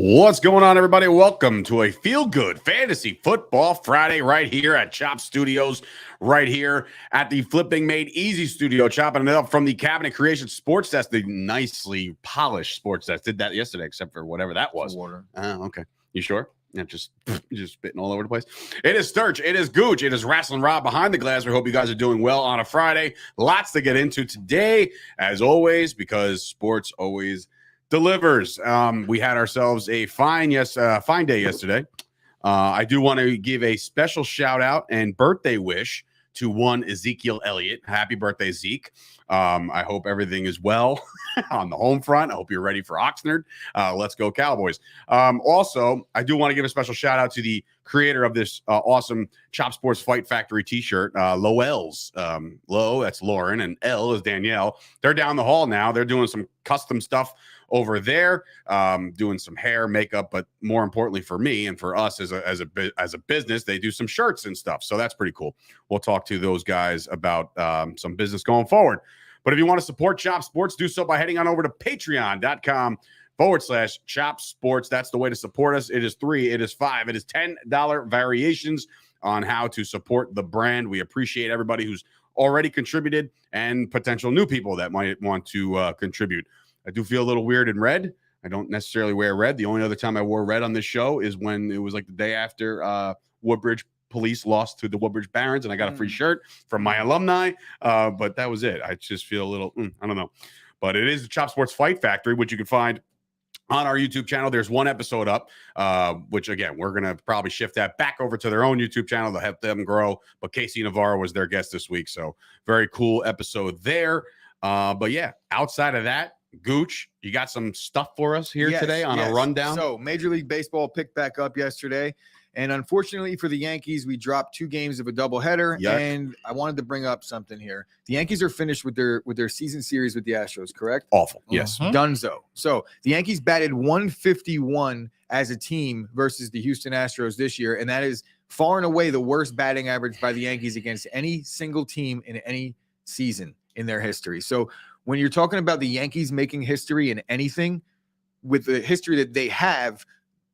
What's going on, everybody? Welcome to a feel-good fantasy football Friday right here at Chop Studios, right here at the Flipping Made Easy studio, chopping it up from the Cabinet Creation Sports Desk, the nicely polished sports desk. Did that yesterday, except for whatever that was. Water. Okay. You sure? Yeah, just spitting all over the place. It is Sturch. It is Gooch. It is Wrestling Rob behind the glass. We hope you guys are doing well on a Friday. Lots to get into today, as always, because sports always delivers. We had ourselves a fine day yesterday. I do want to give a special shout out and birthday wish to one Ezekiel Elliott. Happy birthday, Zeke. I hope everything is well on the home front. I hope you're ready for Oxnard. Let's go Cowboys. Also, I do want to give a special shout out to the creator of this awesome Chop Sports Fight Factory t-shirt, Loel's. Lo, that's Lauren, and L is Danielle. They're down the hall now. They're doing some custom stuff over there, doing some hair, makeup, but more importantly for me and for us as a business, they do some shirts and stuff. So that's pretty cool. We'll talk to those guys about some business going forward. But if you want to support Chop Sports, do so by heading on over to patreon.com/Chop Sports. That's the way to support us. It is $3, it is $5, it is $10 variations on how to support the brand. We appreciate everybody who's already contributed and potential new people that might want to contribute. I do feel a little weird in red. I don't necessarily wear red. The only other time I wore red on this show is when it was like the day after Woodbridge Police lost to the Woodbridge Barons, and I got a free shirt from my alumni. But that was it. I just feel a little, I don't know. But it is the Chop Sports Fight Factory, which you can find on our YouTube channel. There's one episode up, which, again, we're going to probably shift that back over to their own YouTube channel to help them grow. But Casey Navarro was their guest this week. So very cool episode there. But, yeah, outside of that, Gooch, you got some stuff for us here today on a rundown? So Major League Baseball picked back up yesterday. And unfortunately for the Yankees, we dropped 2 games of a doubleheader. Yuck. And I wanted to bring up something here. The Yankees are finished with their season series with the Astros, correct? Awful. Yes. Dunzo. So the Yankees batted 151 as a team versus the Houston Astros this year. And that is far and away the worst batting average by the Yankees against any single team in any season in their history. So when you're talking about the Yankees making history in anything with the history that they have,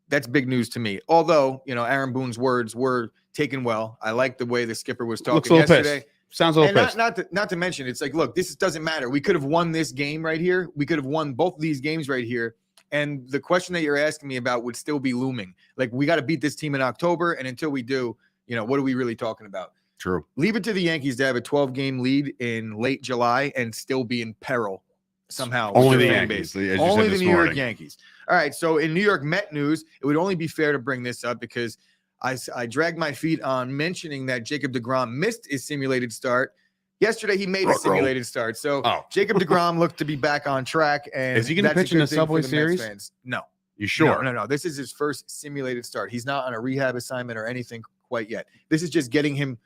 that's big news to me. Although, Aaron Boone's words were taken well. I like the way the skipper was talking yesterday. Pissed. Sounds a little pissed. Not to mention, it's like, look, this doesn't matter. We could have won this game right here. We could have won both of these games right here. And the question that you're asking me about would still be looming. Like, we got to beat this team in October. And until we do, what are we really talking about? True. Leave it to the Yankees to have a 12-game lead in late July and still be in peril somehow. Only the Yankees. Only the New York Yankees. All right, so in New York Met news, it would only be fair to bring this up because I dragged my feet on mentioning that Jacob deGrom missed his simulated start. Yesterday, he made a simulated start. So Jacob deGrom looked to be back on track. And is he going to pitch in the Subway Series? No. You sure? No. This is his first simulated start. He's not on a rehab assignment or anything quite yet. This is just getting him.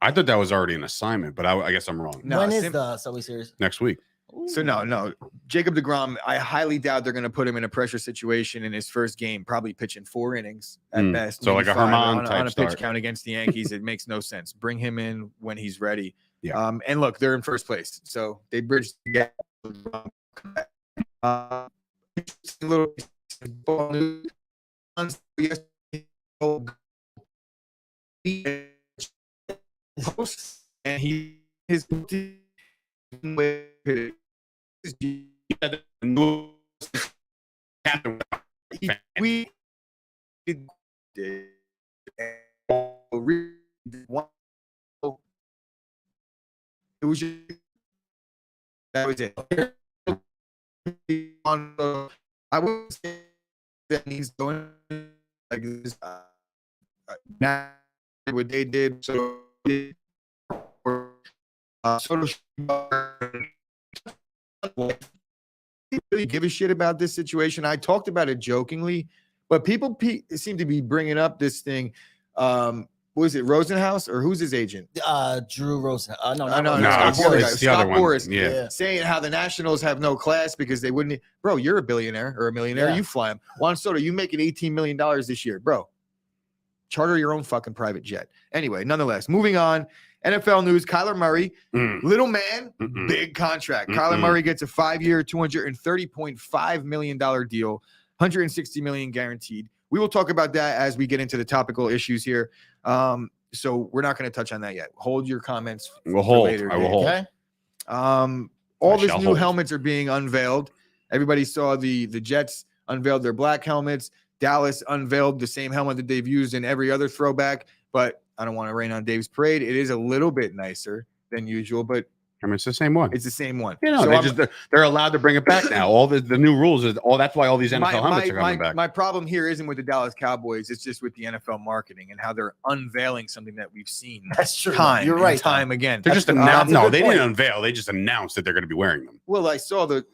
I thought that was already an assignment, but I guess I'm wrong. No, when is the Subway Series? Next week. Ooh. So no. Jacob deGrom, I highly doubt they're going to put him in a pressure situation in his first game, probably pitching 4 innings at best. So like a Herman type on a start. pitch count against the Yankees. It makes no sense. Bring him in when he's ready. Yeah. And look, they're in first place. So they bridged the gap. Little and his we did it was just that was it. I would say that he's going like this. Now what they did, so really give a shit about this situation. I talked about it jokingly, but people seem to be bringing up this thing. Was it Rosenhaus or who's his agent? Drew Rosen. No, it's the other one. Boris, Yeah. saying how the Nationals have no class because they wouldn't. Bro, you're a billionaire or a millionaire. Yeah. You fly him. Juan Soto, you making $18 million this year, bro. Charter your own fucking private jet. Anyway, nonetheless, moving on. NFL news, Kyler Murray, little man, big contract. Kyler Murray gets a 5-year, $230.5 million deal. 160 million guaranteed. We will talk about that as we get into the topical issues here. So we're not going to touch on that yet. Hold your comments. We'll hold. Later, I will hold. Okay. All I these shall new hold. helmets are being unveiled. Everybody saw the Jets unveiled their black helmets. Dallas unveiled the same helmet that they've used in every other throwback. But I don't want to rain on Dave's parade. It is a little bit nicer than usual, but I mean, it's the same one. it's the same one. You know, So they're allowed to bring it back now. All the new rules is all. That's why all these NFL helmets are coming back. My problem here isn't with the Dallas Cowboys. It's just with the NFL marketing and how they're unveiling something that we've seen That's true. time You're and right. time again. They're just That's announced. a No, good they point. didn't unveil. They just announced that they're going to be wearing them. Well, I saw the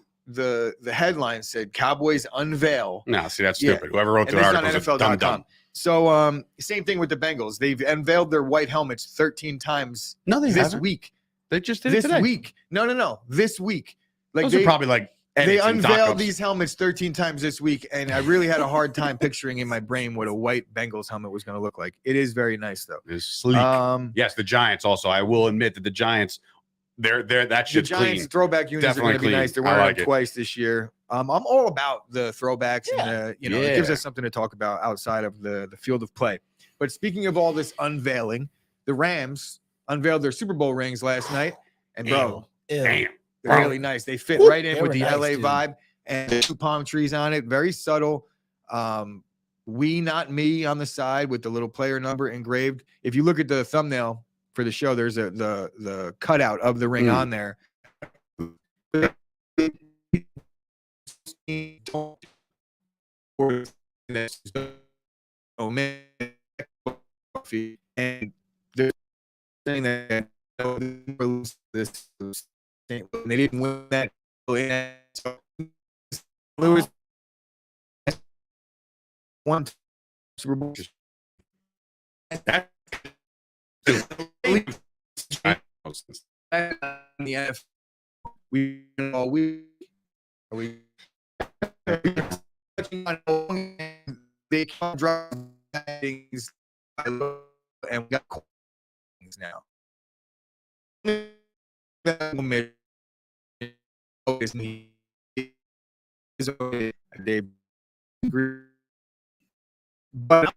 headline said Cowboys unveil. No, see, that's Yeah. stupid. Whoever wrote And the this is on article is dumb. NFL.com. So same thing with the Bengals. They've unveiled their white helmets 13 times No, they this haven't. week. They just did it This today. week. No. This week. Like Those are probably like they edits and unveiled tacos. these helmets 13 times this week, and I really had a hard time picturing in my brain what a white Bengals helmet was going to look like. It is very nice, though. It's sleek. Yes, the Giants also. I will admit that the Giants, they're that The shit's Giants clean. throwback units Definitely are going to be clean. nice. They're I wearing like them it. twice this year. I'm all about the throwbacks, and it gives Yeah. us something to talk about outside of the field of play. But speaking of all this unveiling, the Rams unveiled their Super Bowl rings last night, and bro, Ew. Damn. they're really nice. They fit right in They with were the nice, LA dude. vibe and the two palm trees on it. Very subtle. We not me on the side with the little player number engraved. If you look at the thumbnail for the show, there's the cutout of the ring on there. And they're saying that this they didn't win that. So Lewis won Super Bowl. That- In the NFL, we all we they can't drop things and we got things now. But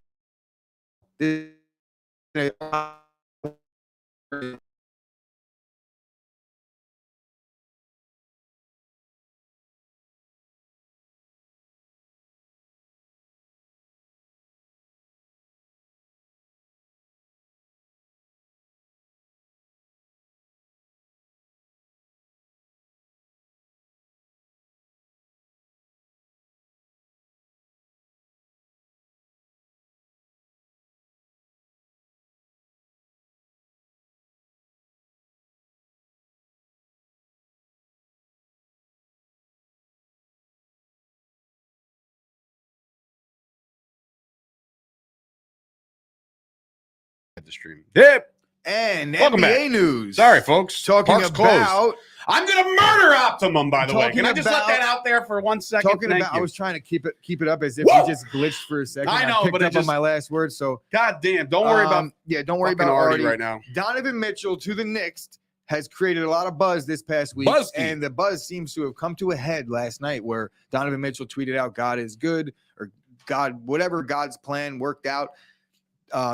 the stream. Yep. and Welcome NBA back. news. Sorry, folks. Talking Park's closed. about I'm gonna murder Optimum, by the way. Talking Can I just let about- that out there for 1 second? talking Thank about. you. I was trying to keep it up as if Whoa! we just glitched for a second. I know, picked but it up just- on my last word. So God damn! Don't worry about don't worry fucking about Artie Artie right now. Donovan Mitchell to the Knicks has created a lot of buzz this past week, Buzzky. and the buzz seems to have come to a head last night, where Donovan Mitchell tweeted out, "God is good," or "God, whatever God's plan worked out."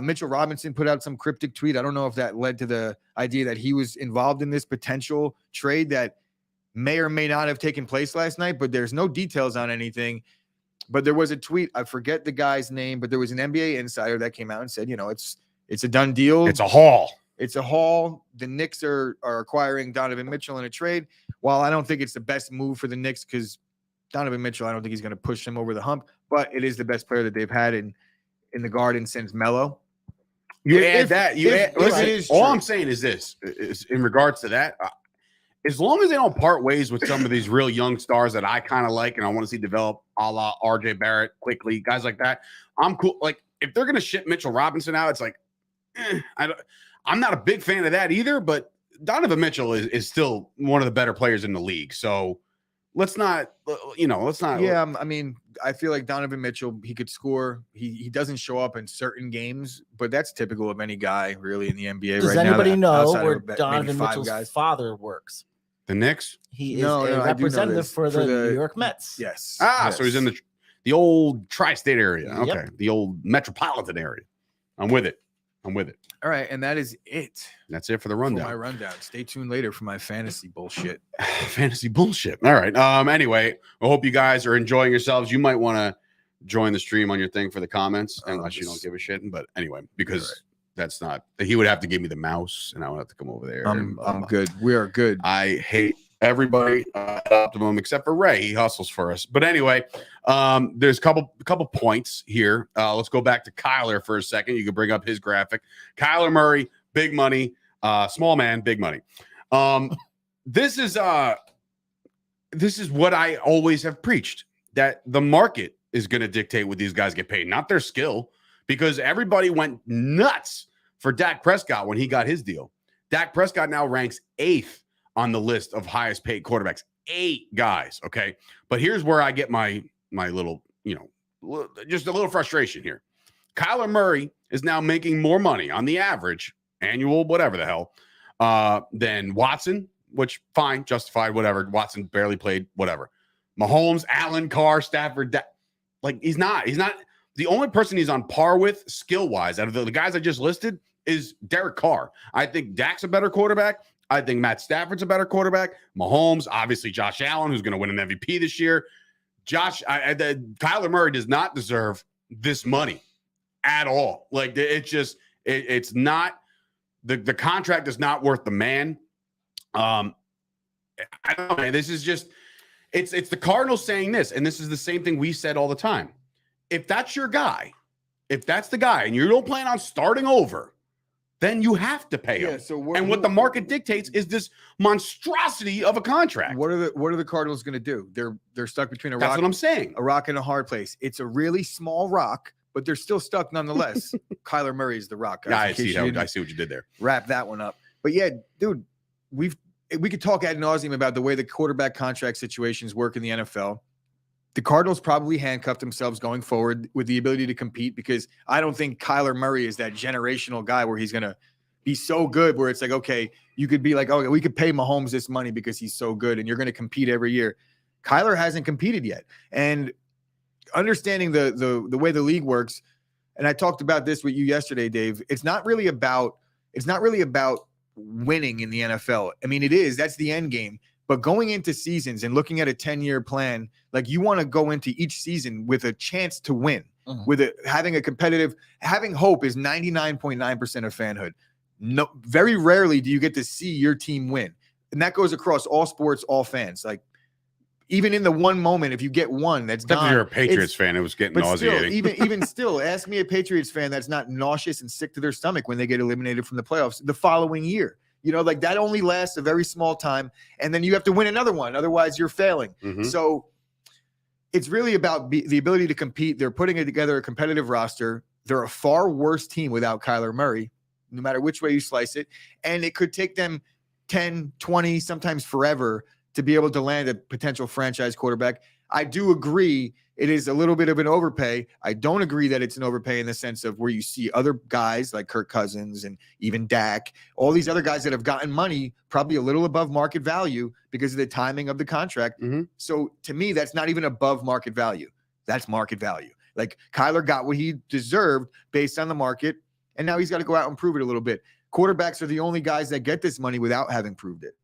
Mitchell Robinson put out some cryptic tweet. I don't know if that led to the idea that he was involved in this potential trade that may or may not have taken place last night, but there's no details on anything. But there was a tweet. I forget the guy's name, but there was an NBA insider that came out and said, it's a done deal. It's a haul. It's a haul. The Knicks are acquiring Donovan Mitchell in a trade. While I don't think it's the best move for the Knicks because Donovan Mitchell, I don't think he's going to push them over the hump, but it is the best player that they've had in the Garden since Melo. Listen, all true. I'm saying is this: is in regards to that, as long as they don't part ways with some of these real young stars that I kind of like and I want to see develop, a la RJ Barrett, quickly, guys like that, I'm cool. Like if they're gonna ship Mitchell Robinson out, it's like I'm not a big fan of that either. But Donovan Mitchell is still one of the better players in the league. So let's not. Yeah, I mean, I feel like Donovan Mitchell, he could score. He doesn't show up in certain games, but that's typical of any guy really in the NBA Does right now. anybody know outside where of maybe Donovan 5 Mitchell's guys. father works? The Knicks. He is No, a I do know representative this. for the New York Mets. Yes. So he's in the. The old tri-state area. Okay. Yep. The old metropolitan area. I'm with it. All right, and that is it That's it for the for rundown. my rundown. Stay tuned later for my fantasy bullshit. Fantasy bullshit. All right. Anyway, I hope you guys are enjoying yourselves. You might want to join the stream on your thing for the comments, unless you don't give a shit. But anyway, because that's not, he would have to give me the mouse and I would have to come over there. I'm good. We are good. I hate everybody at Optimum except for Ray. He hustles for us. But anyway, there's a couple points here. Let's go back to Kyler for a second. You can bring up his graphic. Kyler Murray, big money. Small man, big money. This is what I always have preached, that the market is going to dictate what these guys get paid, not their skill, because everybody went nuts for Dak Prescott when he got his deal. Dak Prescott now ranks 8th on the list of highest paid quarterbacks. 8 guys, okay? But here's where I get my little, just a little frustration here. Kyler Murray is now making more money on the average, annual, whatever the hell, than Watson, which fine, justified, whatever. Watson barely played, whatever. Mahomes, Allen, Carr, Stafford, he's not the only person he's on par with skill-wise out of the guys I just listed is Derek Carr. I think Dak's a better quarterback. I think Matt Stafford's a better quarterback. Mahomes, obviously Josh Allen, who's going to win an MVP this year. Kyler Murray does not deserve this money at all. Like, it's not the contract is not worth the man. I don't know, man. This is just it's the Cardinals saying this, and this is the same thing we said all the time. If that's your guy, if that's the guy, and you don't plan on starting over, then you have to pay him. So what the market dictates is this monstrosity of a contract. What are the Cardinals going to do? They're stuck between That's what I'm saying. a rock and a hard place. It's a really small rock, but they're still stuck nonetheless. Kyler Murray is the rock. Yeah, I see what you did there. Wrap that one up. But yeah, dude, we could talk ad nauseum about the way the quarterback contract situations work in the NFL. The Cardinals probably handcuffed themselves going forward with the ability to compete, because I don't think Kyler Murray is that generational guy where he's going to be so good where it's like, okay, you could be like, oh, we could pay Mahomes this money because he's so good and you're going to compete every year. Kyler hasn't competed yet. And understanding the way the league works, and I talked about this with you yesterday, Dave, it's not really about winning in the NFL. I mean, it is. That's the end game. But going into seasons and looking at a 10-year plan, like, you want to go into each season with a chance to win, having hope is 99.9% of fanhood. No, very rarely do you get to see your team win. And that goes across all sports, all fans. Like, even in the one moment, if you get one, that's Except gone. if you're a Patriots fan, it was getting nauseating. Still, even still, ask me a Patriots fan that's not nauseous and sick to their stomach when they get eliminated from the playoffs the following year. Like, that only lasts a very small time, and then you have to win another one. Otherwise, you're failing. Mm-hmm. So it's really about the ability to compete. They're putting together a competitive roster. They're a far worse team without Kyler Murray, no matter which way you slice it. And it could take them 10, 20, sometimes forever to be able to land a potential franchise quarterback. I do agree it is a little bit of an overpay. I don't agree that it's an overpay in the sense of where you see other guys like Kirk Cousins and even Dak, all these other guys that have gotten money probably a little above market value because of the timing of the contract. Mm-hmm. So to me, that's not even above market value. That's market value. Like, Kyler got what he deserved based on the market, and now he's got to go out and prove it a little bit. Quarterbacks are the only guys that get this money without having proved it.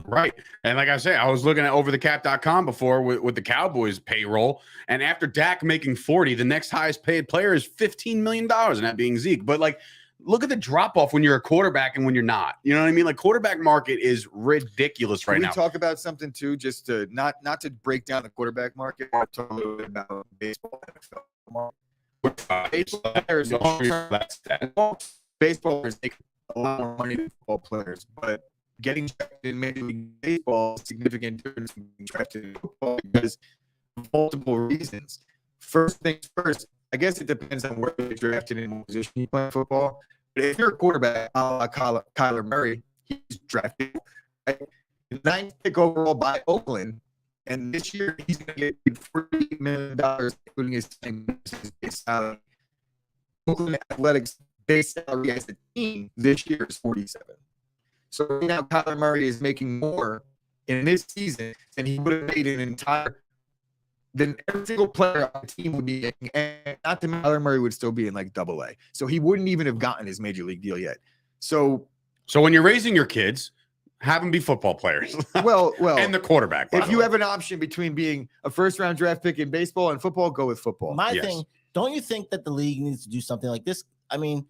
Right. And like I say, I was looking at overthecap.com before with the Cowboys payroll. And after Dak making 40, the next highest paid player is $15 million, and that being Zeke. But, like, look at the drop off when you're a quarterback and when you're not. You know what I mean? Like, quarterback market is ridiculous right now. Can we talk about something too, just to not to break down the quarterback market, but talk a little bit about baseball. Baseball players make a lot more money than football players, but getting drafted in Major League Baseball is a significant difference from being drafted in football because of multiple reasons. First things first, I guess it depends on where you're drafted and what position you play in football. But if you're a quarterback, like Kyler Murray, he's drafted right? 9th pick overall by Oakland, and this year he's going to get $40 million, including his base salary. Oakland Athletics' base salary as a team this year is 47. So right now, Kyler Murray is making more in this season than he would have made an entire then every single player on the team would be, and not to Kyler Murray would still be in like AA. So he wouldn't even have gotten his major league deal yet. So when you're raising your kids, have them be football players. well, and the quarterback. If you have an option between being a first-round draft pick in baseball and football, go with football. My thing, don't you think that the league needs to do something like this? I mean,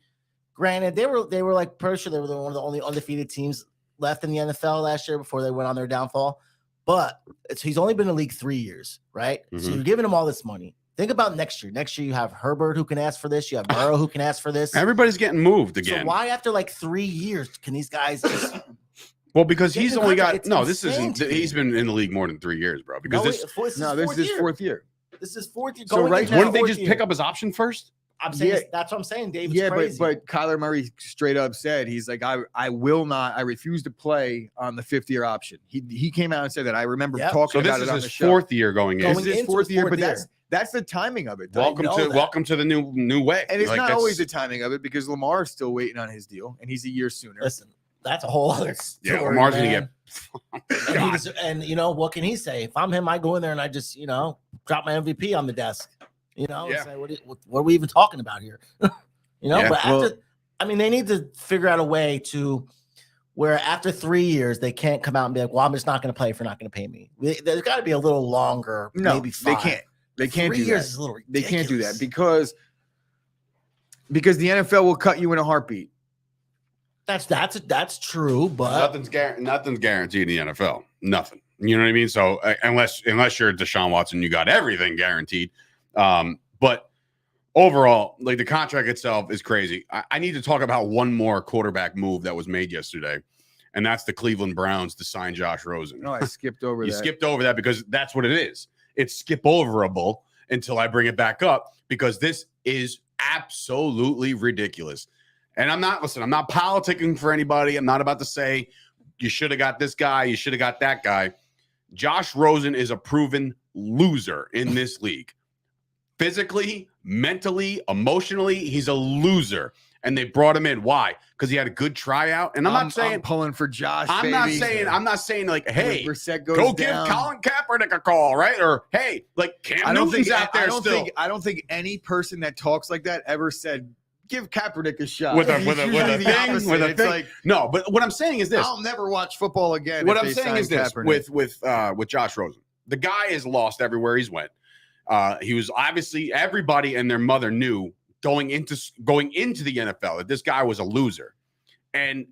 granted, they were like pretty sure they were one of the only undefeated teams left in the NFL last year before they went on their downfall. But he's only been in the league 3 years, right? Mm-hmm. So you're giving him all this money. Think about next year. Next year, you have Herbert who can ask for this. You have Burrow who can ask for this. Everybody's getting moved again. So why after like 3 years can these guys just well, because he's only got this isn't he's been in the league more than 3 years, bro. Because this is his fourth year. This is fourth year. So right now, wouldn't they just pick up his option first? I'm saying that's what I'm saying, Dave. Yeah, but Kyler Murray straight up said he's like, I refuse to play on the 5th-year option. He came out and said that. I remember talking about it on the show. So this is his 4th year going in. This is his 4th year, but that's the timing of it. Welcome to the new way. And it's not always the timing of it because Lamar's still waiting on his deal, and he's a year sooner. Listen, that's a whole other story. Yeah, Lamar's gonna get. And you know what can he say? If I'm him, I go in there and I just drop my MVP on the desk. And say, what are we even talking about here? But they need to figure out a way to where after 3 years they can't come out and be like, well, I'm just not going to play if you're not going to pay me. There's got to be a little longer. No, maybe 5. They can't 3 do years that. is a little they ridiculous. can't do that because the NFL will cut you in a heartbeat. That's true, but nothing's guaranteed in the NFL. Nothing. You know what I mean? So unless you're Deshaun Watson, you got everything guaranteed. But overall, like the contract itself is crazy. I need to talk about one more quarterback move that was made yesterday, and that's the Cleveland Browns to sign Josh Rosen. No, I skipped over that. You skipped over that because that's what it is. It's skip overable until I bring it back up because this is absolutely ridiculous. And I'm not politicking for anybody. I'm not about to say you should have got this guy, you should have got that guy. Josh Rosen is a proven loser in this league. Physically, mentally, emotionally, he's a loser. And they brought him in. Why? Because he had a good tryout. And I'm pulling for Josh. I'm not saying like, hey, go give Colin Kaepernick a call, right? Or hey, like Cam Newton's out there still. I don't think any person that talks like that ever said, give Kaepernick a shot. With a thing. Like, no, but what I'm saying is this. I'll never watch football again. What I'm saying is this with Josh Rosen. The guy is lost everywhere he's went. He was obviously everybody and their mother knew going into the NFL that this guy was a loser. And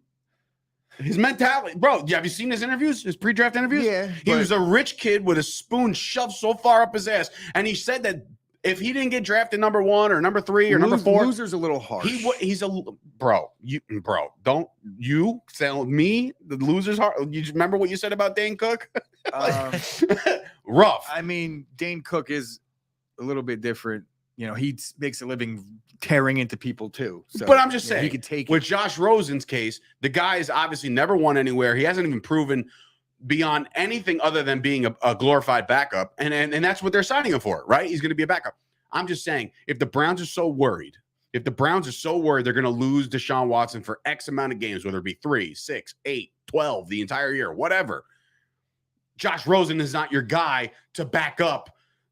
his mentality, bro, have you seen his interviews, his pre-draft interviews? Yeah. He was a rich kid with a spoon shoved so far up his ass. And he said that if he didn't get drafted number 1 or number 3 or number 4, loser's a little harsh. He's a bro. Don't you tell me the loser's hard. You remember what you said about Dane Cook? Rough. I mean, Dane Cook is a little bit different. He makes a living tearing into people too. So, but I'm just saying, he could take with Josh Rosen's case, the guy has obviously never won anywhere. He hasn't even proven beyond anything other than being a glorified backup. And that's what they're signing him for, right? He's going to be a backup. I'm just saying, if the Browns are so worried they're going to lose Deshaun Watson for X amount of games, whether it be 3, 6, 8, 12, the entire year, whatever. Josh Rosen is not your guy to back up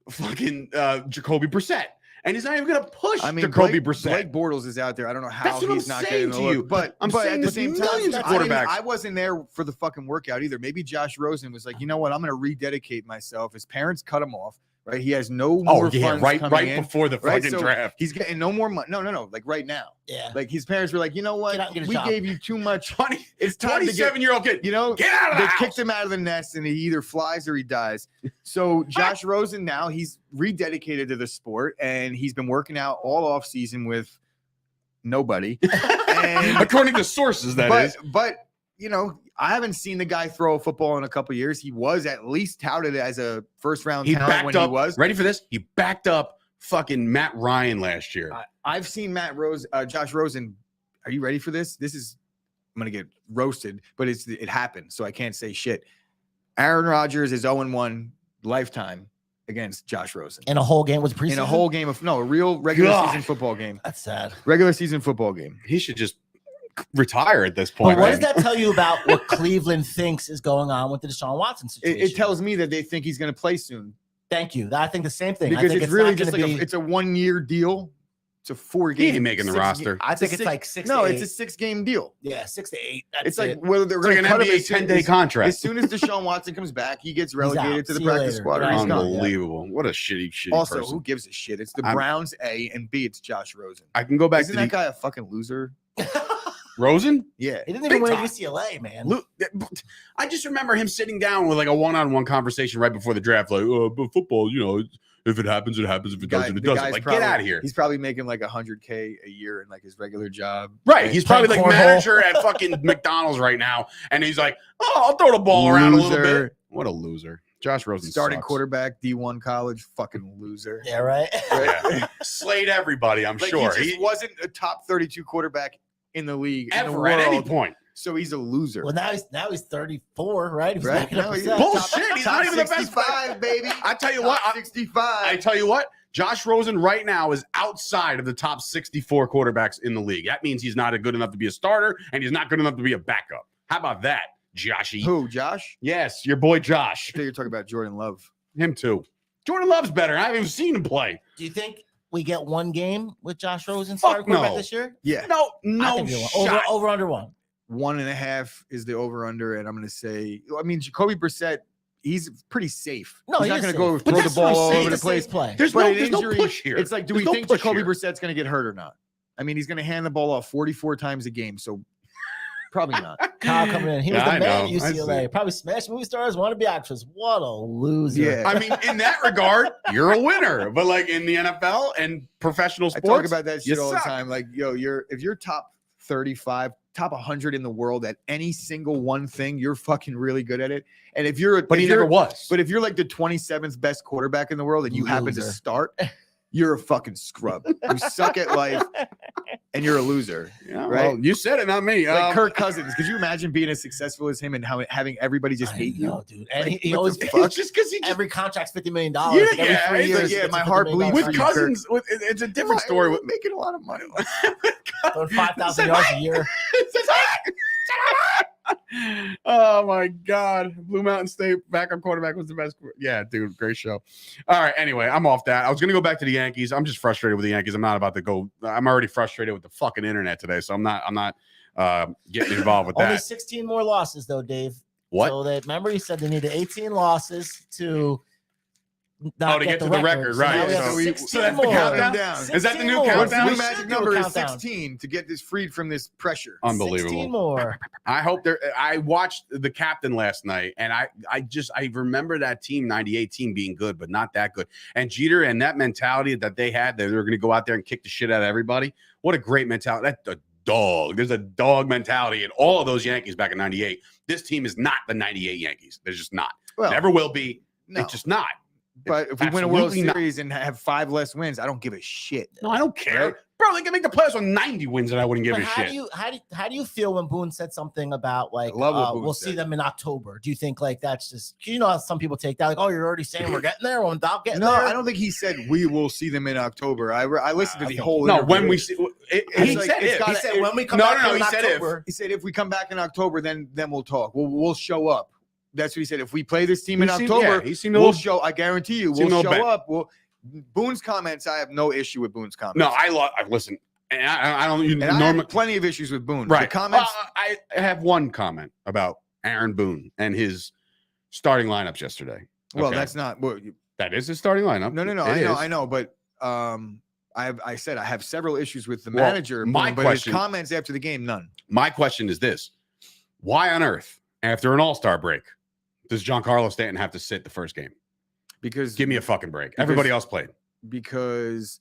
fucking Jacoby Brissett. And he's not even going to push Jacoby Brissett. Blake Bortles is out there. I don't know how he's not getting the look. look. But I'm saying at the same time, quarterbacks. I wasn't there for the fucking workout either. Maybe Josh Rosen was like, you know what? I'm going to rededicate myself. His parents cut him off. Right, he has no more funds right in. Before the fucking draft. He's getting no more money. No, like right now. Yeah, like his parents were like, you know what? We gave you too much. It's time to get 27-year-old kid. Get out of the house. They kicked him out of the nest, and he either flies or he dies. So Josh Rosen now he's rededicated to the sport, and he's been working out all off season with nobody. And according to sources, but I haven't seen the guy throw a football in a couple of years. He was at least touted as a first-round talent when he was. Ready for this? He backed up fucking Matt Ryan last year. I've seen Josh Rosen. Are you ready for this? I'm going to get roasted, but it happened, so I can't say shit. Aaron Rodgers is 0-1 lifetime against Josh Rosen. In a whole game was preseason? In a whole game a real regular season football game. That's sad. Regular season football game. He should just retire at this point. But what does that tell you about what Cleveland thinks is going on with the Deshaun Watson situation? It tells me that they think he's going to play soon. Thank you. I think the same thing. Because I think it's really just like it's a 1 year deal. It's a 4 game. He ain't making the roster. I think it's like 6. No, to 8. it's a 6 game deal. Yeah, 6 to 8. It's like whether they're going to cut cut him a 10-day contract. As soon as Deshaun Watson comes back, he gets relegated to the See you practice later. squad. Right. He's gone. Unbelievable. What a shitty Also, person. who gives a shit? It's the Browns A and B. It's Josh Rosen. I can go back Isn't to that guy a fucking loser? Rosen? Yeah, He didn't even Big win time. at UCLA, man. I just remember him sitting down with like a one-on-one conversation right before the draft, like, but football, if it happens, it happens. If it doesn't, it doesn't. Like, get out of here. He's probably making like $100K a year in like his regular job. Right. He's probably like cornhole. manager at fucking McDonald's right now. And he's like, I'll throw the ball around a little bit. What a loser. Josh Rosen Starting sucks. quarterback, D1 college, fucking loser. Yeah, right. Yeah. Slayed everybody, I'm Like, sure. He just wasn't a top 32 quarterback in the league in the ever at any world, point. so he's a loser. Well, now he's 34, right? He's Right? backing up No, his he's set. Bullshit. He's Top not even the best 65, baby. I tell you Top what. 65. I tell you what. Josh Rosen right now is outside of the top 64 quarterbacks in the league. That means he's not good enough to be a starter, and he's not good enough to be a backup. How about that, Joshy? Who, Josh? Yes, your boy Josh. I think you're talking about Jordan Love. Him too. Jordan Love's better. I haven't even seen him play. Do you think we get one game with Josh Rosen Fuck starting quarterback no. this year? Yeah. No I think you're shot. over under 1. 1.5 is the over under, and I'm going to say, I mean, Jacoby Brissett, he's pretty safe. No, he's he not is going to go safe. But throw the that's what I'm ball all saying. over the He's a place. safe play. There's But no push here. It's like, do There's we no think push Jacoby here. Brissett's going to get hurt or not? I mean, he's going to hand the ball off 44 times a game, so probably not. Kyle coming in. He was Yeah, the I man know. at I UCLA. see. Probably smash movie stars, want to be actress. What a loser. Yeah. I mean, in that regard, you're a winner. But like in the NFL and professional I sports, talk about that you shit all suck. the time. Like, if you're top 35, top 100 in the world at any single one thing, you're fucking really good at it. And if you're, But he never was. But if you're like the 27th best quarterback in the world and you happen to Loser. start, you're a fucking scrub. You suck at life, and you're a loser. Yeah, right? well, you said it, not me. Like Kirk Cousins. Could you imagine being as successful as him and having everybody just hate you? No, dude. And Like, he what always the fuck? It's just because he just every contract's $50 million. Yeah, like every yeah, 3 it's like, years. yeah, it's my $50 heart million bleeds with for you, Cousins. It's a different story. We're making a lot of money. Throwing 5,000 yards a year. Oh my God. Blue Mountain State backup quarterback was the best. Yeah, dude, great show. All right. Anyway, I'm off that. I was gonna go back to the Yankees. I'm just frustrated with the Yankees. I'm not about to go. I'm already frustrated with the fucking internet today, so I'm not getting involved with Only that. 16 more losses, though, Dave. What? So remember, you said they needed 18 losses to not to get the to the record, right. now we have So 16 so that's the more. countdown? Down. Is that the 16 new more. countdown? The We magic should do a number is countdown. 16 to get this freed from this pressure. Unbelievable. 16 more. I hope there. I watched the captain last night, and I remember that team 98 team being good, but not that good. And Jeter and that mentality that they had, that they were going to go out there and kick the shit out of everybody. What a great mentality! That's a dog. There's a dog mentality in all of those Yankees back in '98. This team is not the '98 Yankees. They're just not. Well, Never will be. no. It's just not. But if we win a World Absolutely not. Series and have 5 less wins, I don't give a shit. No, I don't care. Right? Bro, they can make the playoffs with 90 wins, and I wouldn't give But a how shit. do you feel when Boone said something about like I love what Boone we'll said. see them in October? Do you think like that's just how some people take that like, oh, you're already saying we're getting there, we're not getting No, there? I don't think he said we will see them in October. I listened to the whole no, interview. when we see, he like, said it's it. gotta- He said when we come No, back no, no, in he said if. October, He said if we come back in October, then we'll talk. We'll show up. That's what he said. If we play this team in October, he seemed a we'll little. show. I guarantee you, seemed a we'll little show bent. up. Boone's comments, I have no issue with Boone's comments. No, I listen. And I don't even and I normally. have plenty of issues with Boone. Right. The comments. I have one comment about Aaron Boone and his starting lineups yesterday. Well, Okay. that's not. Well, That is his starting lineup. no. It I is. know. But I said I have several issues with the Well, manager. my Boone, but question- his comments after the game, none. My question is this: why on earth, after an All-Star break, does Giancarlo Stanton have to sit the first game? Because Give me a fucking break. Everybody else played. because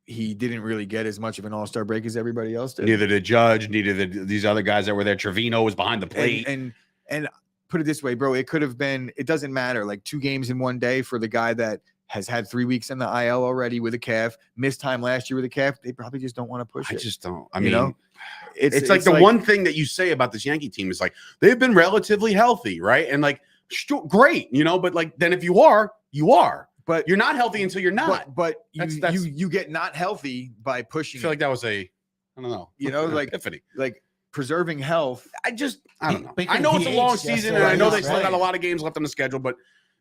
he didn't really get as much of an all-star break as everybody else did. Neither did Judge. Neither did these other guys that were there. Trevino was behind the plate. And put it this way, bro, it could have been, it doesn't matter, like 2 games in one day for the guy that has had 3 weeks in the IL already with a calf, missed time last year with a calf. They probably just don't want to push I it. just don't. I You mean, know? it's like the one thing that you say about this Yankee team is like they've been relatively healthy, right? And like, great, but like then if you are, you are. But You're not healthy until you're not. But That's- you get not healthy by I pushing. feel like that was I don't know. like epiphany. like preserving health. I don't know. But he I know it's a couldn't long DH season, yesterday, and I know they right? still got a lot of games left on the schedule, but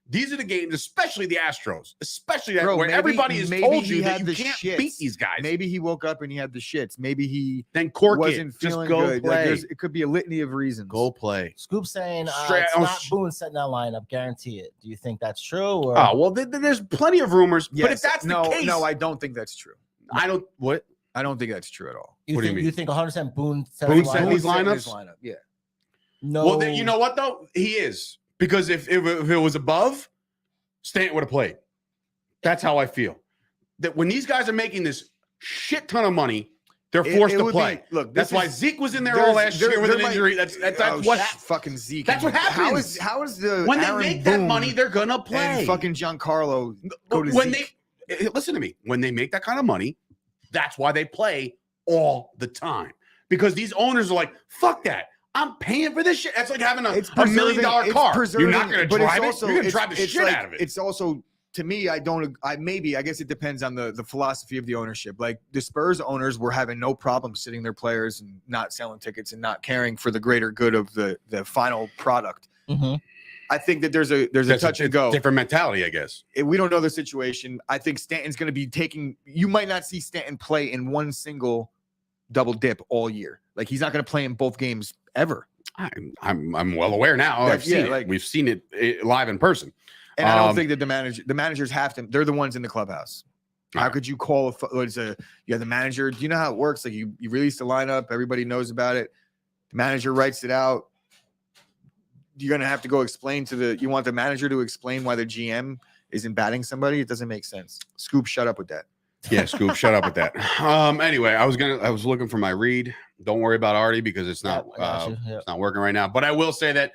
These are the games, especially the Astros, especially that where maybe, everybody has told you that you can't beat these guys. Maybe he woke up and he had the shits. Maybe he then wasn't feeling good. Play. Like it could be a litany of reasons. Go play. Scoop saying it's not Boone setting that lineup. Guarantee it. Do you think that's true? Or? Oh well, there's plenty of rumors. Yes. But if that's the case, no, I don't think that's true. I don't. What? I don't think that's true at all. What do you mean? You think 100% Boone set these lineup? lineups? Yeah. No. Well, you know what though? He is, because if it was above, Stanton would have played. That's how I feel. That when these guys are making this shit ton of money, they're forced to play. That's why Zeke was in there all last year with an injury. That's what fucking Zeke. That's what happens. How is the when Aaron they make Boone that money, they're gonna play. And fucking Giancarlo go to when Zeke. Listen to me. When they make that kind of money, that's why they play all the time. Because these owners are like, fuck that. I'm paying for this shit. That's like having a $1 million car. You're not going to drive it. You're going to drive the shit out of it. It's also, to me, I guess it depends on the philosophy of the ownership. Like the Spurs owners were having no problem sitting their players and not selling tickets and not caring for the greater good of the final product. Mm-hmm. I think that there's a touch and go. Different mentality, I guess. We don't know the situation. I think Stanton's going to be you might not see Stanton play in one single double dip all year. Like he's not going to play in both games ever. I'm well aware now. We've seen it live in person. And I don't think that the managers have to. They're the ones in the clubhouse. How could you call you have the manager? Do you know how it works? Like you release the lineup, everybody knows about it. The manager writes it out. You're gonna have to go explain you want the manager to explain why the GM isn't batting somebody? It doesn't make sense. Scoop, shut up with that. Yeah, Scoop, shut up with that. Anyway, I was looking for my read. Don't worry about Artie because it's not it's not working right now. But I will say that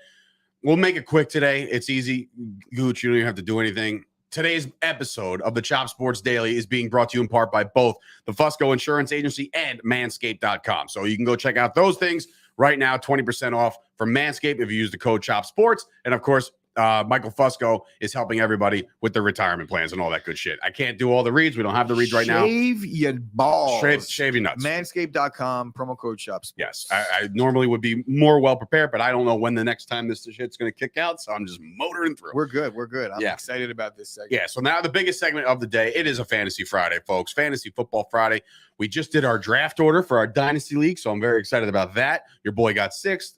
we'll make it quick today. It's easy. Gooch, you don't even have to do anything. Today's episode of the Chop Sports Daily is being brought to you in part by both the Fusco Insurance Agency and Manscaped.com. So you can go check out those things right now, 20% off from Manscaped if you use the code Chop Sports. And of course, Michael Fusco is helping everybody with their retirement plans and all that good shit. I can't do all the reads. We don't have the reads right now. Shave your balls. Shave your nuts. Manscaped.com, promo code CHOPS. Yes. I normally would be more well prepared, but I don't know when the next time this shit's going to kick out, so I'm just motoring through. We're good. I'm excited about this segment. Yeah, so now the biggest segment of the day, it is a Fantasy Friday, folks. Fantasy Football Friday. We just did our draft order for our Dynasty League, so I'm very excited about that. Your boy got 6th,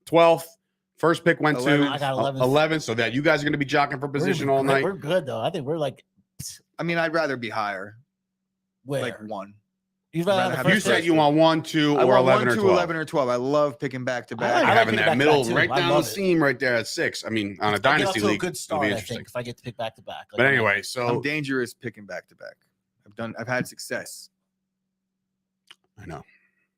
12th. First pick went 11. to I got 11, so that you guys are going to be jockeying for position all night. We're good, though. I think we're like... I mean, I'd rather be higher. Where? Like 1. You said you want 1, 2, or 11 or 12. 11 or 12. I love picking back to back. I like having that middle right down the seam right there at 6. I mean, on a Dynasty League, a good start, I think, if I get to pick back to back. But anyway, so... I'm dangerous picking back to back. I've had success. I know.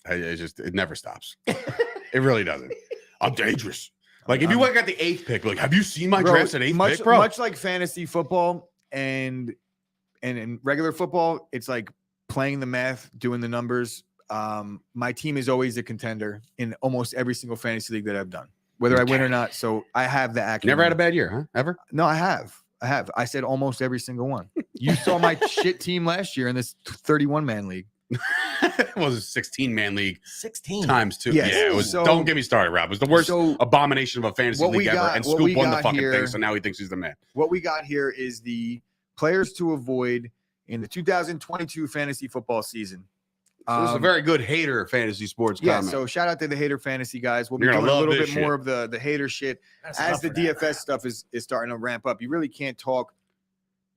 It never stops. It really doesn't. I'm dangerous. Like, if you look at the 8th pick, like, have you seen my drafts at 8th pick, bro? Much like fantasy football and in regular football, it's like playing the math, doing the numbers. My team is always a contender in almost every single fantasy league that I've done, whether I win or not. So I have the acumen. Never had a bad year, huh? Ever? No, I have. I said almost every single one. You saw my shit team last year in this 31-man league. It was a 16-man league. 16 times 2. Yes. Yeah, it was. Don't get me started, Rob. It was the worst abomination of a fantasy league ever. And Scoop won the fucking thing, so now he thinks he's the man. What we got here is the players to avoid in the 2022 fantasy football season. So it's a very good hater fantasy sports comment. So shout out to the hater fantasy guys. We'll be doing a little bit more of the hater shit as the DFS stuff is starting to ramp up. You really can't talk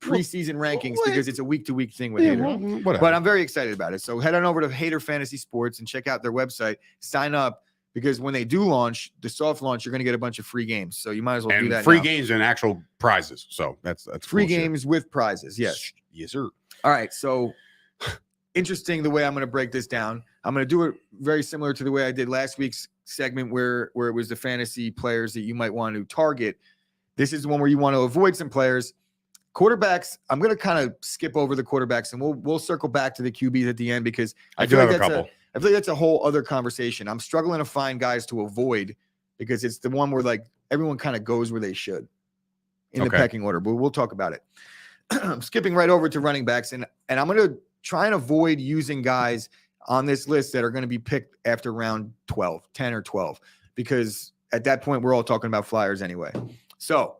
preseason rankings because it's a week-to-week thing with Hater. But I'm very excited about it. So head on over to Hater Fantasy Sports and check out their website. Sign up because when they do launch, the soft launch, you're going to get a bunch of free games. So you might as well do that. Free games and actual prizes. So that's free games with prizes. Yes. Yes, sir. All right. So interesting the way I'm going to break this down. I'm going to do it very similar to the way I did last week's segment where it was the fantasy players that you might want to target. This is the one where you want to avoid some players. Quarterbacks, I'm going to kind of skip over the quarterbacks and we'll circle back to the QBs at the end because I feel like that's a whole other conversation. I'm struggling to find guys to avoid because it's the one where like everyone kind of goes where they should in the pecking order, but we'll talk about it. I'm skipping right over to running backs and I'm going to try and avoid using guys on this list that are going to be picked after round 12, 10 or 12, because at that point we're all talking about flyers anyway. So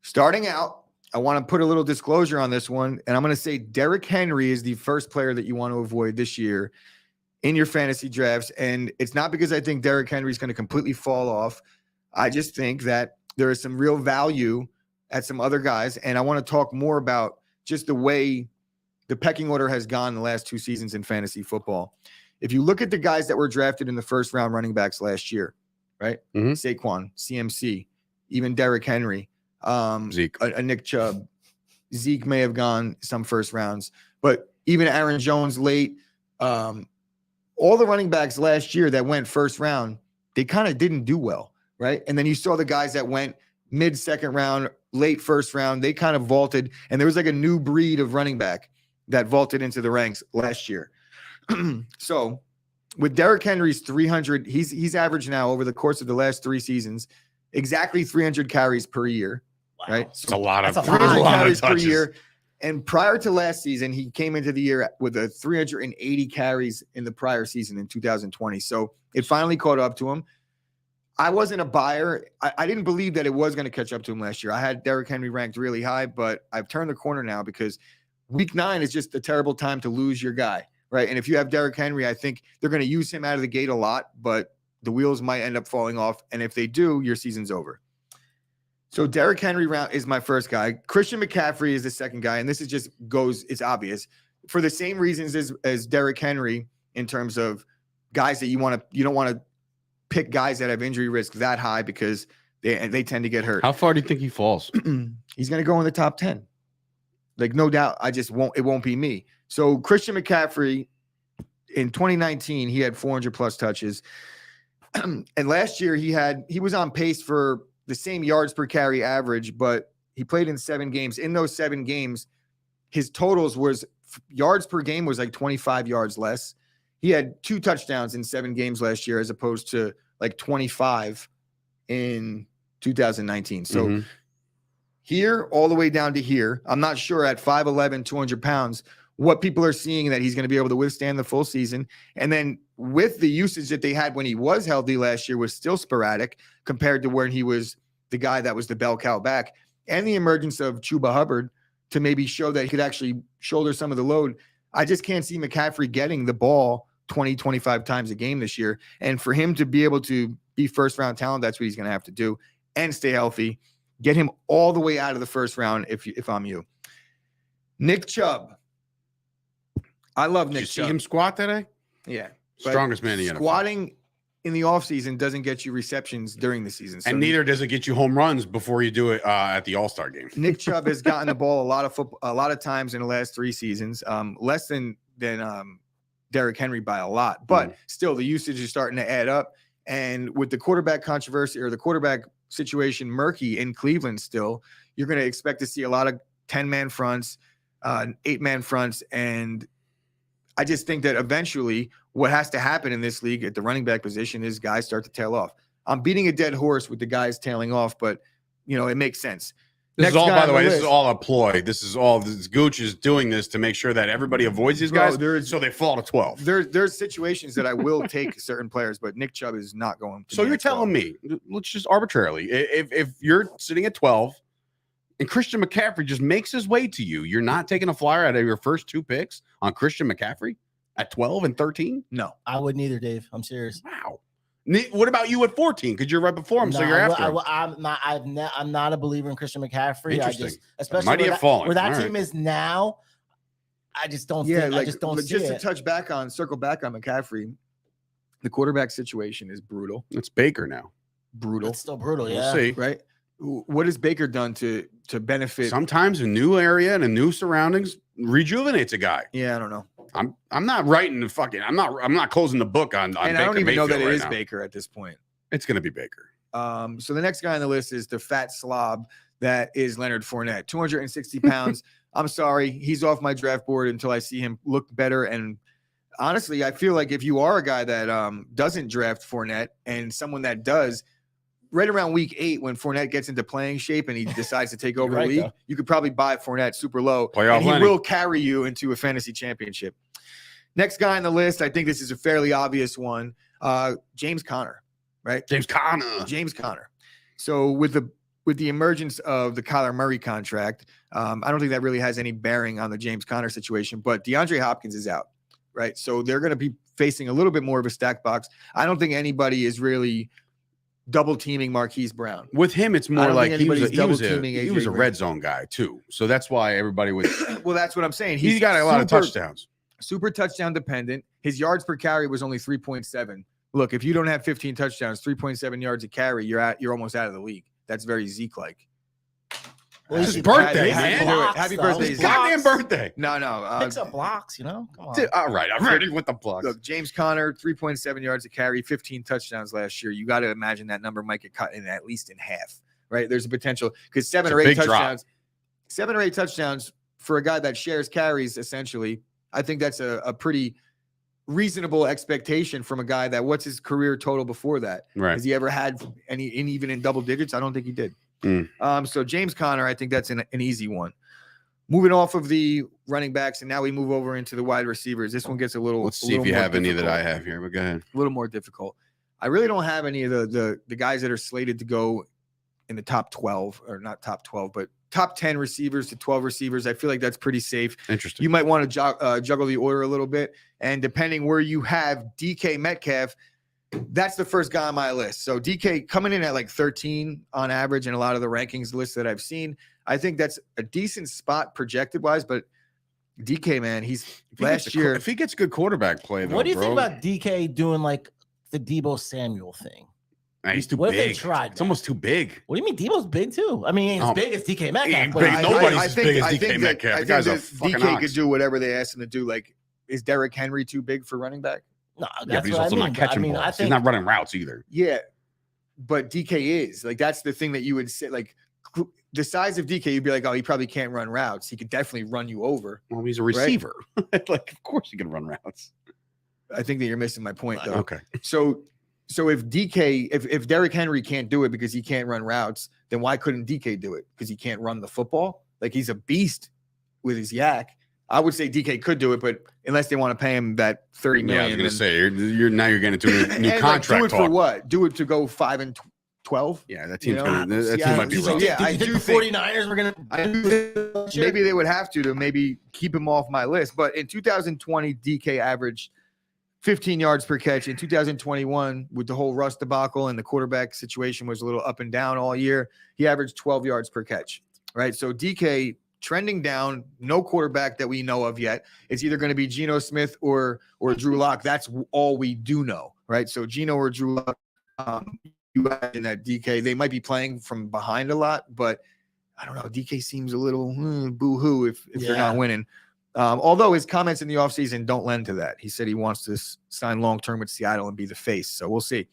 Starting out, I want to put a little disclosure on this one, and I'm going to say Derrick Henry is the first player that you want to avoid this year in your fantasy drafts. And it's not because I think Derrick Henry is going to completely fall off. I just think that there is some real value at some other guys, and I want to talk more about just the way the pecking order has gone the last 2 seasons in fantasy football. If you look at the guys that were drafted in the first round running backs last year, right? Mm-hmm. Saquon, CMC, even Derrick Henry, Zeke, a Nick Chubb. Zeke may have gone some first rounds, but even Aaron Jones late. All the running backs last year that went first round, they kind of didn't do well, right? And then you saw the guys that went mid-second round, late first round, they kind of vaulted, and there was like a new breed of running back that vaulted into the ranks last year. So with Derrick Henry's 300, he's averaged now over the course of the last 3 seasons, exactly 300 carries per year. Wow. Right? It's a lot of 300 carries per year. And prior to last season, he came into the year with a 380 carries in the prior season in 2020. So it finally caught up to him. I wasn't a buyer. I didn't believe that it was going to catch up to him last year. I had Derrick Henry ranked really high, but I've turned the corner now because week 9 is just a terrible time to lose your guy, right? And if you have Derrick Henry, I think they're going to use him out of the gate a lot, but the wheels might end up falling off. And if they do, your season's over. So Derrick Henry is my first guy. Christian McCaffrey is the second guy. And this is just it's obvious for the same reasons as Derrick Henry in terms of guys that you don't want to pick guys that have injury risk that high because they tend to get hurt. How far do you think he falls? He's going to go in the top 10. Like, no doubt. It won't be me. So Christian McCaffrey in 2019, he had 400 plus touches. And last year he was on pace for the same yards per carry average, but he played in 7 games. In those 7 games, his totals was yards per game was like 25 yards less. He had 2 touchdowns in 7 games last year, as opposed to like 25 in 2019. So here, all the way down to here, I'm not sure at 5'11", 200 pounds, what people are seeing that he's going to be able to withstand the full season. And then with the usage that they had when he was healthy last year was still sporadic compared to when he was the guy that was the bell cow back, and the emergence of Chuba Hubbard to maybe show that he could actually shoulder some of the load. I just can't see McCaffrey getting the ball 20, 25 times a game this year. And for him to be able to be first round talent, that's what he's going to have to do and stay healthy. Get him all the way out of the first round if I'm you. Nick Chubb. I love Nick Chubb. Did you see him squat today? Yeah. Strongest man in the NFL. Squatting in the offseason doesn't get you receptions during the season. So and neither does it get you home runs before you do it at the All-Star game. Nick Chubb has gotten the ball a lot of times in the last 3 seasons, less than Derrick Henry by a lot. But still, the usage is starting to add up. And with the quarterback controversy or the quarterback situation murky in Cleveland still, you're going to expect to see a lot of 10-man fronts, 8-man fronts. And I just think that eventually what has to happen in this league at the running back position is guys start to tail off. I'm beating a dead horse with the guys tailing off, but, it makes sense. This is all, by the way, this is all a ploy. This Gooch is doing this to make sure that everybody avoids these guys so they fall to 12. There's situations that I will take certain players, but Nick Chubb is not going to. So you're telling me, let's just arbitrarily, if you're sitting at 12 and Christian McCaffrey just makes his way to you, you're not taking a flyer out of your first 2 picks on Christian McCaffrey at 12 and 13? No. I wouldn't either, Dave. I'm serious. Wow. What about you at 14? Because you're right before him, so you're after him. I'm not a believer in Christian McCaffrey. Especially where that team is now. I just don't. Circle back on McCaffrey. The quarterback situation is brutal. It's Baker now. Brutal. It's still brutal. Yeah. We'll see. Right. What has Baker done to benefit? Sometimes a new area and a new surroundings rejuvenates a guy. Yeah, I don't know. I'm not writing the fucking. I'm not closing the book on. And Baker I don't even know that it is now. Baker at this point. It's going to be Baker. So the next guy on the list is the fat slob that is Leonard Fournette, 260 pounds. I'm sorry, he's off my draft board until I see him look better. And honestly, I feel like if you are a guy that doesn't draft Fournette and someone that does, right around week 8, when Fournette gets into playing shape and he decides to take over the league, you could probably buy Fournette super low. And he will carry you into a fantasy championship. Next guy on the list, I think this is a fairly obvious one. James Conner, right? James Conner. So with the with the emergence of the Kyler Murray contract, I don't think that really has any bearing on the James Conner situation, but DeAndre Hopkins is out, right? So they're going to be facing a little bit more of a stack box. I don't think anybody is really double teaming Marquise Brown. With him, it's more like he was a Green. red zone guy too. So that's why everybody was. Well, that's what I'm saying. He's got a lot of touchdowns. Super touchdown dependent. His yards per carry was only 3.7. Look, if you don't have 15 touchdowns, 3.7 yards a carry, you're almost out of the league. That's very Zeke-like. Well, his birthday, man. Happy birthday, Zeke. Goddamn birthday. No. Picks up blocks, Come on. All right, I'm ready with the blocks. Look, James Conner, 3.7 yards a carry, 15 touchdowns last year. You got to imagine that number might get cut in at least in half, right? There's a potential because 7 or 8 touchdowns for a guy that shares carries, essentially. I think that's a pretty reasonable expectation from a guy that what's his career total before that? Right. Has he ever had any even in double digits? I don't think he did. So James Conner, I think that's an easy one. Moving off of the running backs, and now we move over into the wide receivers. This one gets a little. Let's see if you have any that I have here. But go ahead. A little more difficult. I really don't have any of the guys that are slated to go in the top 12, or not top 12, but top 10 receivers to 12 receivers. I feel like that's pretty safe. Interesting. You might want to juggle the order a little bit, and depending where you have DK Metcalf, that's the first guy on my list. So DK coming in at like 13 on average in a lot of the rankings lists that I've seen. I think that's a decent spot projected wise, but DK, man, if he gets good quarterback play, though, what do you think about DK doing like the Deebo Samuel thing? He's too what big. If they tried it's almost too big. What do you mean? Debo's big too. I mean, as big as DK Metcalf. Nobody's as big as DK Metcalf. The guy's a fucking DK ox. could do whatever they asked him to do. Like, is Derrick Henry too big for running back? No, yeah, but he's also not catching balls. He's not running routes either. Yeah, but DK is. Like, that's the thing that you would say. Like, the size of DK, you'd be like, oh, he probably can't run routes. He could definitely run you over. Well, he's a receiver. Right? Like, of course he can run routes. I think that you're missing my point, though. Okay. So if DK, if Derrick Henry can't do it because he can't run routes, then why couldn't DK do it? Because he can't run the football? Like, he's a beast with his yak. I would say DK could do it, but unless they want to pay him that $30 million. Yeah, I was going to say you're getting into a new contract. Like, do it for what? Do it to go 5-12? Yeah, that team's that team might be wrong. Yeah, I do think 49ers were going to. Maybe they would have to maybe keep him off my list. But in 2020, DK averaged 15 yards per catch. In 2021, with the whole Russ debacle and the quarterback situation was a little up and down all year, he averaged 12 yards per catch. Right, so DK trending down, no quarterback that we know of yet. It's either going to be Geno Smith or Drew Lock. That's all we do know, right? So Geno or Drew Lock, you imagine that DK, they might be playing from behind a lot, but I don't know. DK seems a little boo-hoo if they're not winning. Although his comments in the offseason don't lend to that. He said he wants to sign long-term with Seattle and be the face. So we'll see.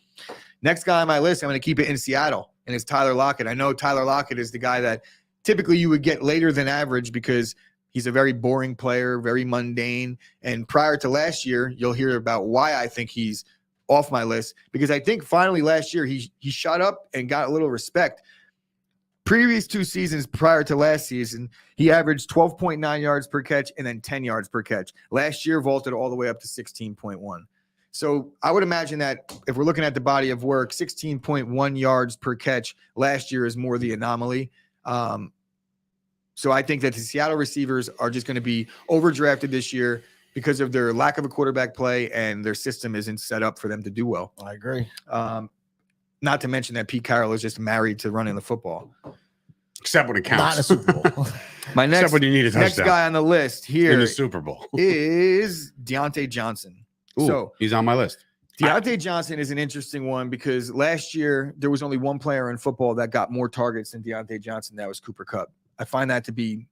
Next guy on my list, I'm going to keep it in Seattle, and it's Tyler Lockett. I know Tyler Lockett is the guy that typically you would get later than average because he's a very boring player, very mundane. And prior to last year, you'll hear about why I think he's off my list, because I think finally last year he shot up and got a little respect. Previous 2 seasons prior to last season, he averaged 12.9 yards per catch and then 10 yards per catch. Last year vaulted all the way up to 16.1. So I would imagine that if we're looking at the body of work, 16.1 yards per catch last year is more the anomaly. So I think that the Seattle receivers are just going to be overdrafted this year because of their lack of a quarterback play and their system isn't set up for them to do well. I agree. Not to mention that Pete Carroll is just married to running the football. Except when it counts. Not a Super Bowl. My next, Except when you need a touchdown. Next guy on the list here in the Super Bowl is Deontay Johnson. Ooh, so he's on my list. Deontay Johnson is an interesting one because last year there was only one player in football that got more targets than Deontay Johnson. That was Cooper Kupp. I find that to be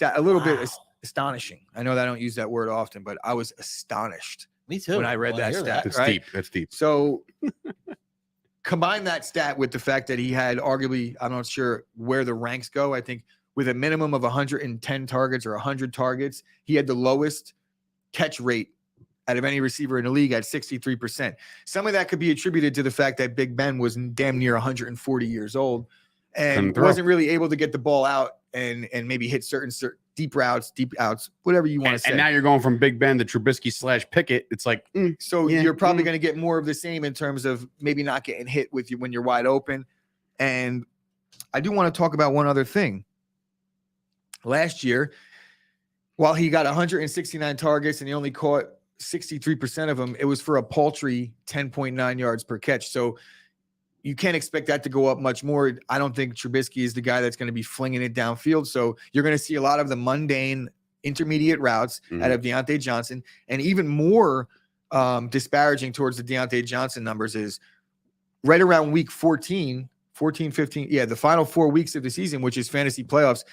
a little bit astonishing. I know that I don't use that word often, but I was astonished. Me too. When I read that stat. That's right? deep. That's deep. So combine that stat with the fact that he had arguably, I'm not sure where the ranks go. I think with a minimum of 110 targets or 100 targets, he had the lowest catch rate out of any receiver in the league at 63%. Some of that could be attributed to the fact that Big Ben was damn near 140 years old and wasn't really able to get the ball out and maybe hit certain deep routes, deep outs, whatever you want to say. And now you're going from Big Ben to Trubisky / Pickett. It's like, you're probably going to get more of the same in terms of maybe not getting hit with you when you're wide open. And I do want to talk about one other thing. Last year, while he got 169 targets and he only caught 63% of them, it was for a paltry 10.9 yards per catch. So you can't expect that to go up much more. I don't think Trubisky is the guy that's going to be flinging it downfield. So you're going to see a lot of the mundane intermediate routes out of Deontay Johnson. And even more disparaging towards the Deontay Johnson numbers is right around week 14, 15. Yeah, the final 4 weeks of the season, which is fantasy playoffs,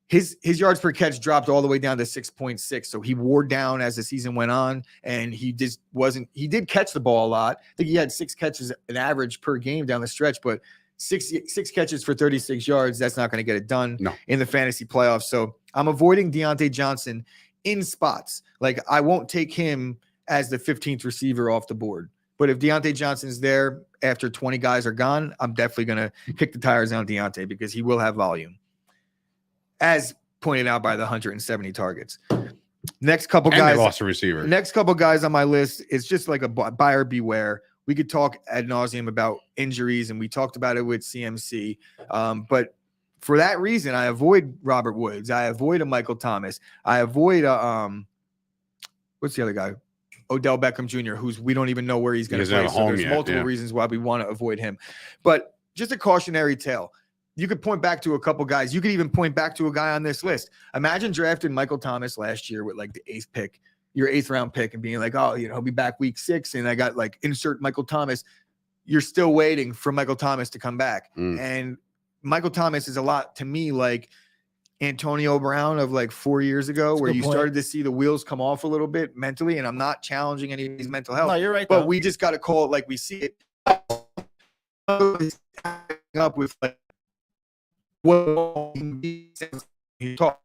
his yards per catch dropped all the way down to 6.6. So he wore down as the season went on, and he just wasn't. He did catch the ball a lot. I think he had 6 catches an average per game down the stretch, but six catches for 36 yards, that's not going to get it done in the fantasy playoffs. So I'm avoiding Deontay Johnson in spots. Like, I won't take him as the 15th receiver off the board. But if Deontay Johnson's there after 20 guys are gone, I'm definitely going to kick the tires on Deontay because he will have volume, as pointed out by the 170 targets. Next couple guys, they lost a receiver. Next couple guys on my list, it's just like a buyer beware. We could talk ad nauseum about injuries, and we talked about it with CMC. But for that reason, I avoid Robert Woods. I avoid a Michael Thomas. I avoid what's the other guy? Odell Beckham Jr., who's we don't even know where he's going to play. So there's multiple reasons why we want to avoid him. But just a cautionary tale. You could point back to a couple guys. You could even point back to a guy on this list. Imagine drafting Michael Thomas last year with like the 8th pick, your 8th round pick, and being like, oh, he'll be back week 6. And I got like insert Michael Thomas. You're still waiting for Michael Thomas to come back. And Michael Thomas is a lot to me like Antonio Brown of like 4 years ago, where you started to see the wheels come off a little bit mentally. And I'm not challenging any of his mental health. No, you're right. But we just got to call it like we see it. Up with like what he talked.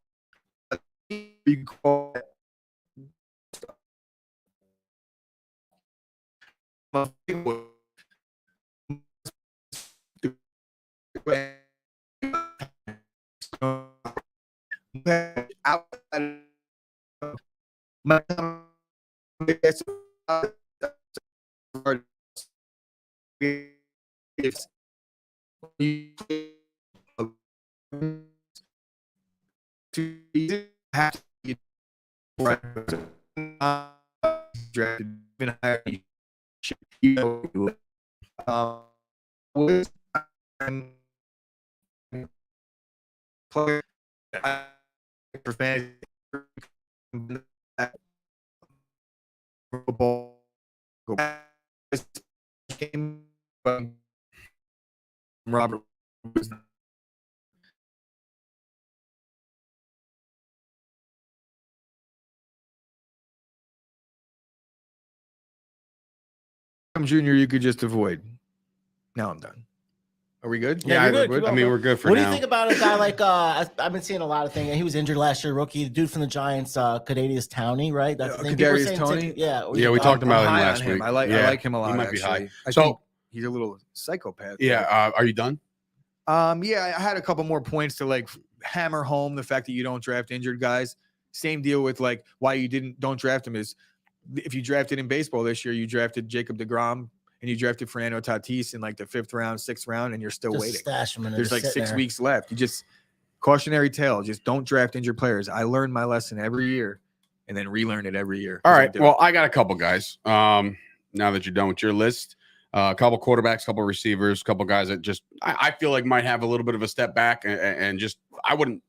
Robert Jr. you could just avoid. Now I'm done. Are we good? Yeah, we're good. I mean, we're good for now. now. What do you think about a guy like I've been seeing a lot of things. He was injured last year, rookie. The dude from the Giants, Kadarius Toney, right? That's the thing. Kadarius Toney. Yeah, we talked about him last week. I like him a lot. He might be actually. high. I think he's a little psychopath. Yeah. Are you done? Yeah, I had a couple more points to like hammer home the fact that you don't draft injured guys. Same deal with like why you don't draft him is if you drafted in baseball this year, you drafted Jacob deGrom and you drafted Fernando Tatis in like the 5th round, 6th round, and you're still waiting. Stash him and there's like 6 weeks left. You just cautionary tale. Just don't draft injured players. I learned my lesson every year and then relearn it every year. All right. Well, I got a couple guys. Now that you're done with your list, a couple quarterbacks, couple receivers, couple guys that just I feel like might have a little bit of a step back and just I wouldn't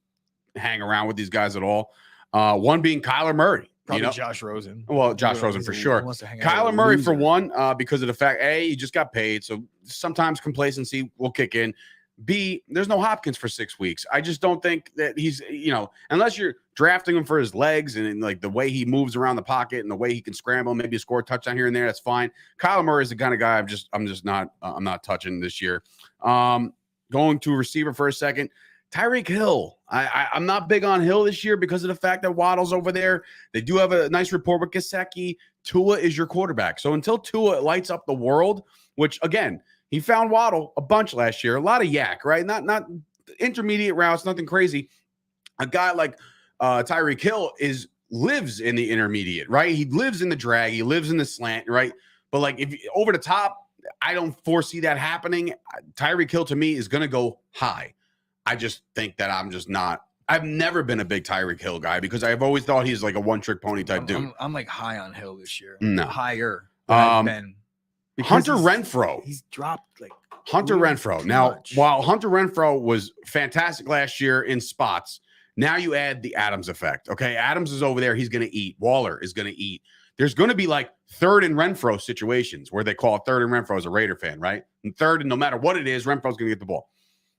hang around with these guys at all. One being Kyler Murray. Probably Josh Rosen. Well, Josh Rosen for sure. Kyler Murray for one, because of the fact, A, he just got paid. So sometimes complacency will kick in. B, there's no Hopkins for 6 weeks. I just don't think that he's, unless you're drafting him for his legs and like the way he moves around the pocket and the way he can scramble, maybe score a touchdown here and there, that's fine. Kyler Murray is the kind of guy I'm not touching this year. Going to receiver for a second. Tyreke Hill. I'm not big on Hill this year because of the fact that Waddle's over there. They do have a nice rapport with Gesicki. Tua is your quarterback. So until Tua lights up the world, which, again, he found Waddle a bunch last year. A lot of yak, right? Not intermediate routes, nothing crazy. A guy like Tyree Kill lives in the intermediate, right? He lives in the drag. He lives in the slant, right? But, like, if over the top, I don't foresee that happening. Tyree Kill to me is going to go high. I just think that I've never been a big Tyreke Hill guy because I've always thought he's like a one-trick pony type dude. I'm like high on Hill this year. No. Higher than I've been. Hunter Renfro. He's dropped like Hunter Renfro. Now, while Hunter Renfro was fantastic last year in spots, now you add the Adams effect. Okay, Adams is over there. He's going to eat. Waller is going to eat. There's going to be like third and Renfro situations where they call it third and Renfro as a Raider fan, right? And third, and no matter what it is, Renfro's going to get the ball.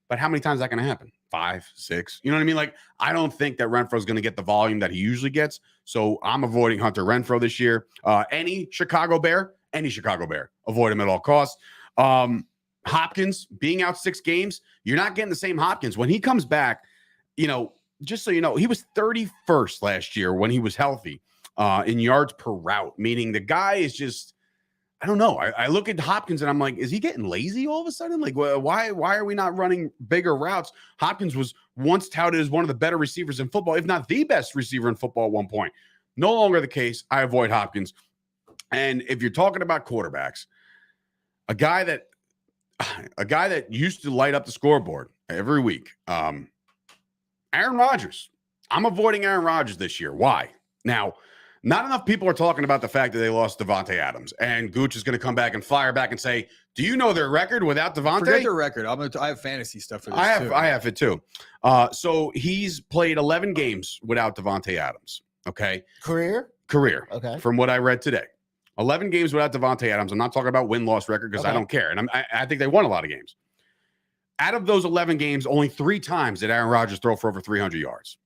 But how many times is that going to happen? 5, 6? You know what I mean? Like, I don't think that Renfro's going to get the volume that he usually gets. So I'm avoiding Hunter Renfro this year. Any Chicago Bear, avoid him at all costs. Hopkins being out 6 games, you're not getting the same Hopkins. When he comes back, just so you know, he was 31st last year when he was healthy in yards per route, meaning the guy is just, I don't know. I look at Hopkins and I'm like, is he getting lazy all of a sudden? Like, why are we not running bigger routes? Hopkins was once touted as one of the better receivers in football, if not the best receiver in football at one point. No longer the case. I avoid Hopkins. And if you're talking about quarterbacks, a guy that used to light up the scoreboard every week, Aaron Rodgers. I'm avoiding Aaron Rodgers this year. Why? Now, not enough people are talking about the fact that they lost Deontay Adams, and Gooch is going to come back and fire back and say, "Do you know their record without Deontay?" Forget their record. I have fantasy stuff for this. I have it too. So he's played 11 games without Deontay Adams. Okay, career. Okay, from what I read today, 11 games without Deontay Adams. I'm not talking about win-loss record because I don't care, and I think they won a lot of games. Out of those 11 games, only 3 times did Aaron Rodgers throw for over 300 yards.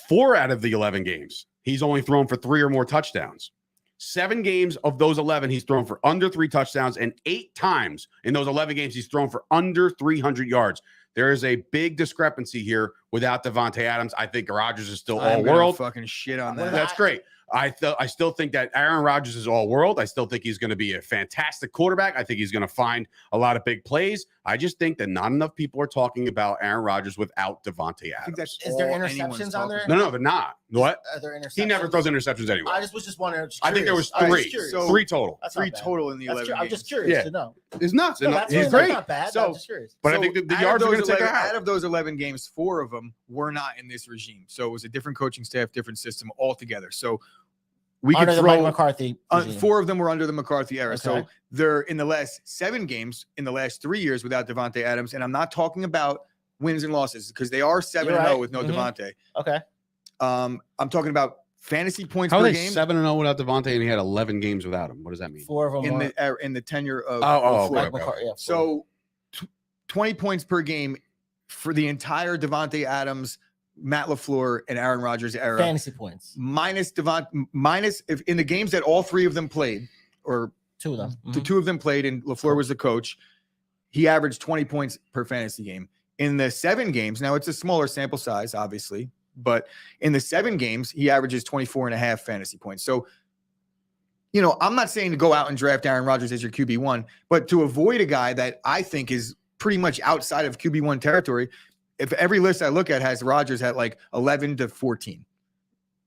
4 out of the 11 games, he's only thrown for 3 or more touchdowns. 7 games of those 11, he's thrown for under 3 touchdowns, and 8 times in those 11 games, he's thrown for under 300 yards. There is a big discrepancy here without Deontay Adams. I think Rodgers is still all world. Fucking shit on that. That's great. I still think that Aaron Rodgers is all world. I still think he's going to be a fantastic quarterback. I think he's going to find a lot of big plays. I just think that not enough people are talking about Aaron Rodgers without Deontay Adams. Is there interceptions on there? No, they're not. What? Are there interceptions? He never throws interceptions anyway. I was just wondering. I think there was 3. So 3 total. That's 3 total in the 11 games. I'm just curious to know. It's nuts. No, He's great. Not bad. So, I'm just curious. But I think the yards are going to take out. Out of those 11 games, 4 of them were not in this regime. So it was a different coaching staff, different system altogether. So we could throw Mike McCarthy. 4 of them were under the McCarthy era. Okay. So they're in the last 7 games in the last 3 years without Deontay Adams. And I'm not talking about wins and losses because they are 7-0 with no Deontay. Okay. I'm talking about fantasy points How per are they game. 7-0 without Devontae, and he had 11 games without him? What does that mean? 4 of them in the tenure of Mike LaFleur. McCarthy. Yeah, So 20 points per game for the entire Deontay Adams, Matt LaFleur, and Aaron Rodgers era. Fantasy points. Minus if in the games that all 3 of them played, or 2 of them. the 2 of them played, and LaFleur was the coach, he averaged 20 points per fantasy game. In the 7 games, now it's a smaller sample size, obviously, but in the 7 games, he averages 24.5 fantasy points. So, I'm not saying to go out and draft Aaron Rodgers as your QB1, but to avoid a guy that I think is pretty much outside of QB1 territory. If every list I look at has Rodgers at like 11 to 14,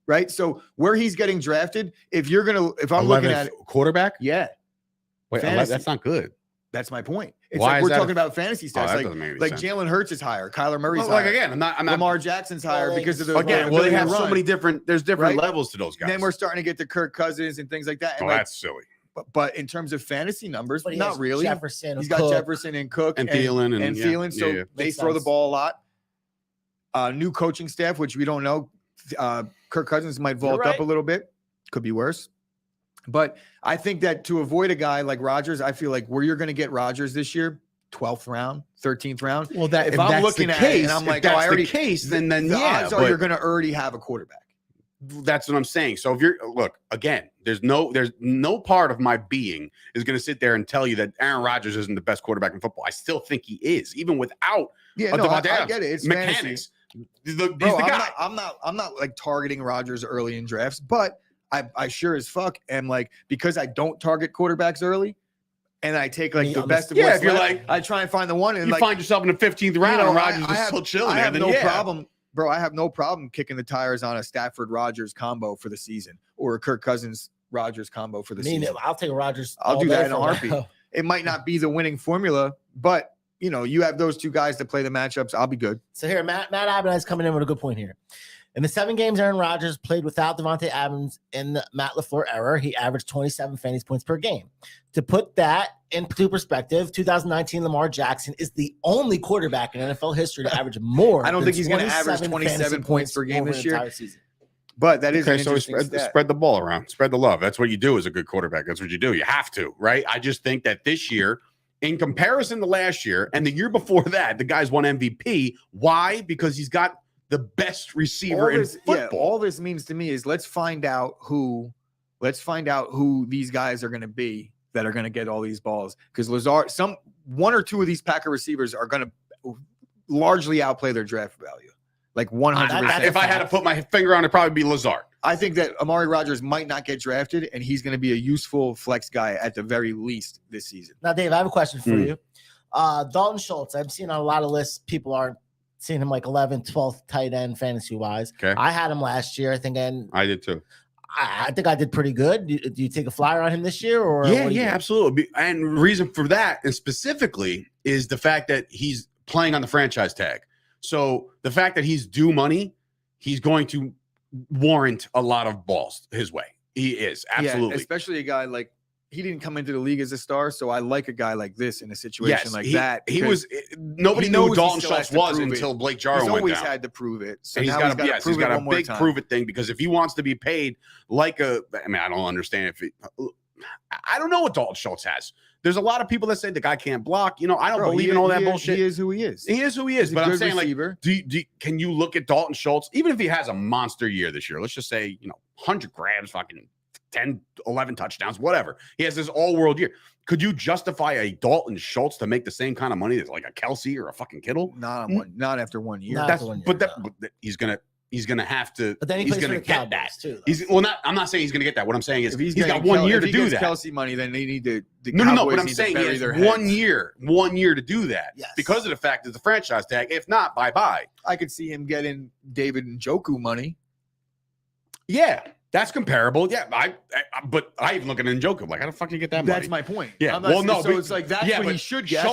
right? So where he's getting drafted, if I'm looking at quarterback, yeah, wait, that's not good. That's my point. It's Why like is we're that talking about fantasy stats. like Jalen Hurts is higher, Kyler Murray's well, higher. like again, I'm not Lamar Jackson's higher because of the they have so many different. There's different right? levels to those guys. And then we're starting to get to Kirk Cousins and things like that. And that's silly. But in terms of fantasy numbers, But not really. Jefferson, He's got Jefferson and Cook and Thielen and Thielen. So they throw the ball a lot. New coaching staff, which we don't know. Kirk Cousins might vault up a little bit. Could be worse. But I think that to avoid a guy like Rodgers, I feel like where you're going to get Rodgers this year, 12th round, 13th round. Well, if I'm looking at it and I'm like, that's the case, then the odds are you're going to already have a quarterback. That's what I'm saying. So if there's no part of my being is going to sit there and tell you that Aaron Rodgers isn't the best quarterback in football. I still think he is, even without I get it. It's mechanics. He's the guy. I'm not like targeting Rodgers early in drafts, but I sure as fuck am like, because I don't target quarterbacks early and I take like the best of what's if you're left, like, I try and find the one and you find yourself in the 15th round and Rodgers is still chilling. I have no problem. Bro, I have no problem kicking the tires on a Stafford Rodgers combo for the season or a Kirk Cousins Rodgers combo for the season. I'll take Rodgers. I'll do that in a heartbeat. it might not be the winning formula, but you have those two guys to play the matchups. I'll be good. So here, Matt Abernathy is coming in with a good point here. In the 7 games Aaron Rodgers played without Davante Adams in the Matt LaFleur era, he averaged 27 fantasy points per game. To put that into perspective, 2019 Lamar Jackson is the only quarterback in NFL history to average more. I don't think he's going to average 27 points per game this year. Season. But that is okay. So spread the ball around, spread the love. That's what you do as a good quarterback. That's what you do. You have to, right? I just think that this year, in comparison to last year and the year before that, the guy's won MVP. Why? Because he's got the best receiver in football. Yeah, all this means to me is let's find out who these guys are going to be that are going to get all these balls. Because Lazard, one or two of these Packer receivers are going to largely outplay their draft value. Like 100%. If I had to put my finger on it, probably be Lazard. I think that Amari Rodgers might not get drafted, and he's going to be a useful flex guy at the very least this season. Now, Dave, I have a question for you. Dalton Schultz, I've seen on a lot of lists, people are seeing him like 11th, 12th tight end fantasy-wise. Okay. I had him last year, I think. And I did too. I think I did pretty good. Do you take a flyer on him this year? Or Yeah, absolutely. And the reason for that, and specifically, is the fact that he's playing on the franchise tag. So the fact that he's due money, he's going to warrant a lot of balls his way. He is, absolutely. Yeah, especially a guy like, he didn't come into the league as a star, so I like a guy like this in a situation that. Nobody knew who Dalton Schultz was until Blake Jarwin went down. He's always had to prove it. So and he's got a big prove it thing, because if he wants to be paid like I don't understand I don't know what Dalton Schultz has. There's a lot of people that say the guy can't block. I don't believe in all that bullshit. He is who he is. He is who he is. But I'm saying, receiver. Can you look at Dalton Schultz, even if he has a monster year this year, let's just say, 100 grabs, fucking 10, 11 touchdowns, whatever. He has this all-world year. Could you justify a Dalton Schultz to make the same kind of money as like a Kelsey or a fucking Kittle? Not after 1 year. But he's gonna have to. But then he's gonna get that too. I'm not saying he's gonna get that. What I'm saying is he's got 1 year to do that. Kelsey money, then they need to. No. What I'm saying is 1 year to do that. Yes. Because of the fact that the franchise tag. If not, bye. I could see him getting David Njoku money. Yeah. That's comparable. Yeah, but I even look at Njoku like, how the fuck do you get that money? That's my point. Yeah, it's like that's what he should get.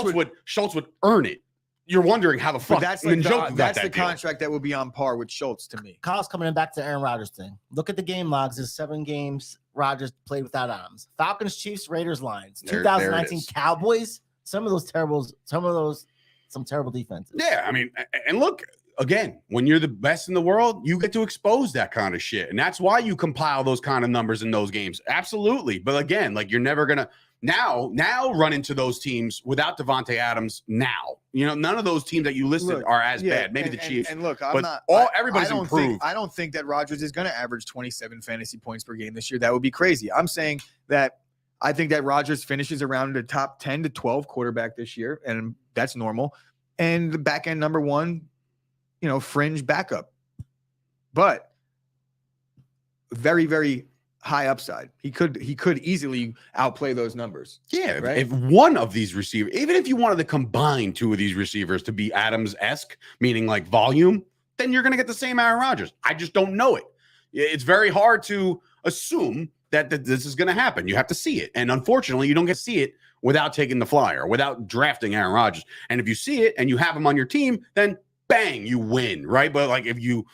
Schultz would earn it. You're wondering how the fuck that's the contract that would be on par with Schultz to me. Kyle's coming in back to Aaron Rodgers thing. Look at the game logs. There's 7 games Rodgers played without Adams. Falcons, Chiefs, Raiders, Lions. 2019 Cowboys. Some terrible defenses. Yeah, I mean, and look. Again, when you're the best in the world, you get to expose that kind of shit. And that's why you compile those kind of numbers in those games. Absolutely. But again, like, you're never going to now run into those teams without Davante Adams now. None of those teams that you listed are as bad. Maybe the Chiefs. And look, everybody's improved. I don't think that Rodgers is going to average 27 fantasy points per game this year. That would be crazy. I'm saying that I think that Rodgers finishes around the top 10 to 12 quarterback this year, and that's normal. And the back end number 1, fringe backup, but very, very high upside. He could easily outplay those numbers. Yeah, right? If one of these receivers, even if you wanted to combine 2 of these receivers to be Adams-esque, meaning like volume, then you're going to get the same Aaron Rodgers. I just don't know it. It's very hard to assume that this is going to happen. You have to see it, and unfortunately, you don't get to see it without taking the flyer, without drafting Aaron Rodgers. And if you see it and you have him on your team, then bang, you win, right? But like, if you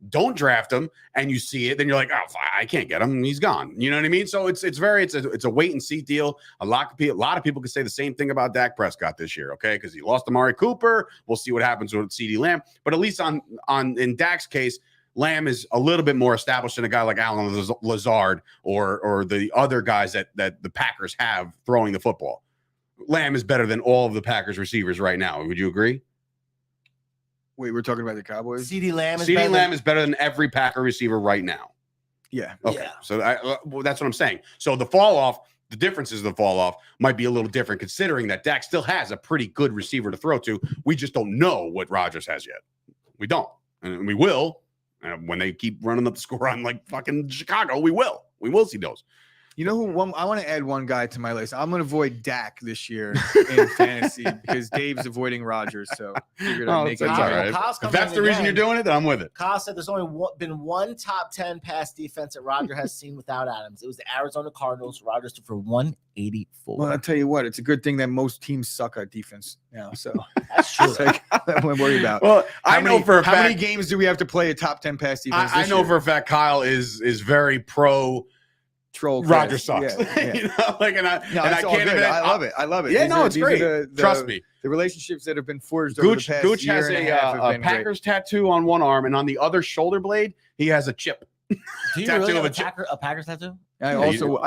don't draft him and you see it, then you're like, oh, I can't get him. He's gone. You know what I mean? So it's a wait and see deal. A lot of people could say the same thing about Dak Prescott this year, okay? Because he lost Amari Cooper. We'll see what happens with CeeDee Lamb. But at least in Dak's case, Lamb is a little bit more established than a guy like Alan Lazard or the other guys that the Packers have throwing the football. Lamb is better than all of the Packers receivers right now. Would you agree? Wait, we're talking about the Cowboys? CeeDee Lamb is better than every Packer receiver right now. Yeah. Okay. Yeah. So that's what I'm saying. So the differences of the fall off might be a little different, considering that Dak still has a pretty good receiver to throw to. We just don't know what Rodgers has yet. We don't. And we will. And when they keep running up the score on like fucking Chicago, we will. We will see those. You know who? I want to add one guy to my list. I'm going to avoid Dak this year in fantasy because Dave's avoiding Rodgers. So figured I'd make it. All right. If that's the reason you're doing it, then I'm with it. Kyle said there's only been one top 10 pass defense that Rodgers has seen without Adams. It was the Arizona Cardinals. Rodgers threw for 184. Well, I'll tell you what. It's a good thing that most teams suck at defense now. So that's true. Like, I'm worried about. Well, I know for a fact. How many games do we have to play a top 10 pass defense? I know for a fact Kyle is very pro. Troll Rodgers sucks. Yeah. You know, like, and I can't even. I love it. I love it. Yeah, it's great. Trust me. The relationships that have been forged over the past Gooch year has and a half have a been Packers tattoo on one arm, and on the other shoulder blade, he has a chip. Do you tattoo really of have a Packers tattoo? I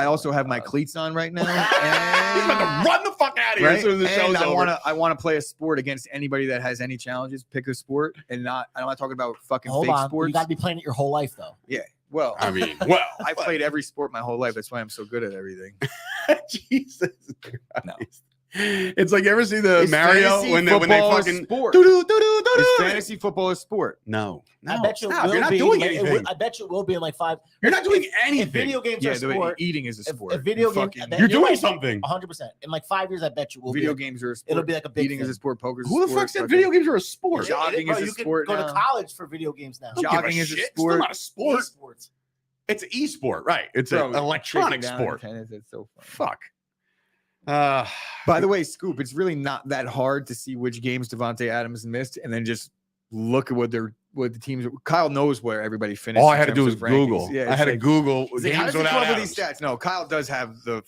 also have my cleats on right now. He's about to run the fuck out of here as soon as the show's over. I want to play a sport against anybody that has any challenges. Pick a sport, and I'm not talking about fucking fake sports. You got to be playing it your whole life, though. Yeah. Well, I mean, I played every sport my whole life. That's why I'm so good at everything. Jesus Christ. No. It's like, you ever see the Mario when they fucking sport. Is fantasy football a sport? No. I bet you You're not doing anything. I bet you it will be in like 5. You're not doing anything. If video games are a sport. Eating is a sport. If video game, you're doing something. 100%. In like 5 years, I bet you will. Video games are a sport. It'll be like a big eating is a sport. Poker is a sport. sport. Who the fuck said video games are a sport? Jogging is a sport. You can go to college for video games now. Jogging is a sport. Still not a sport. Esports. It's an e-sport, right? It's an electronic sport. It's so fun. Fuck. By the way, Scoop, it's really not that hard to see which games Davante Adams missed, and then just look at what the teams. Kyle knows where everybody finished. All I had to do was Google. Yeah, I had to Google games games without Adams. these stats. No, Kyle does have the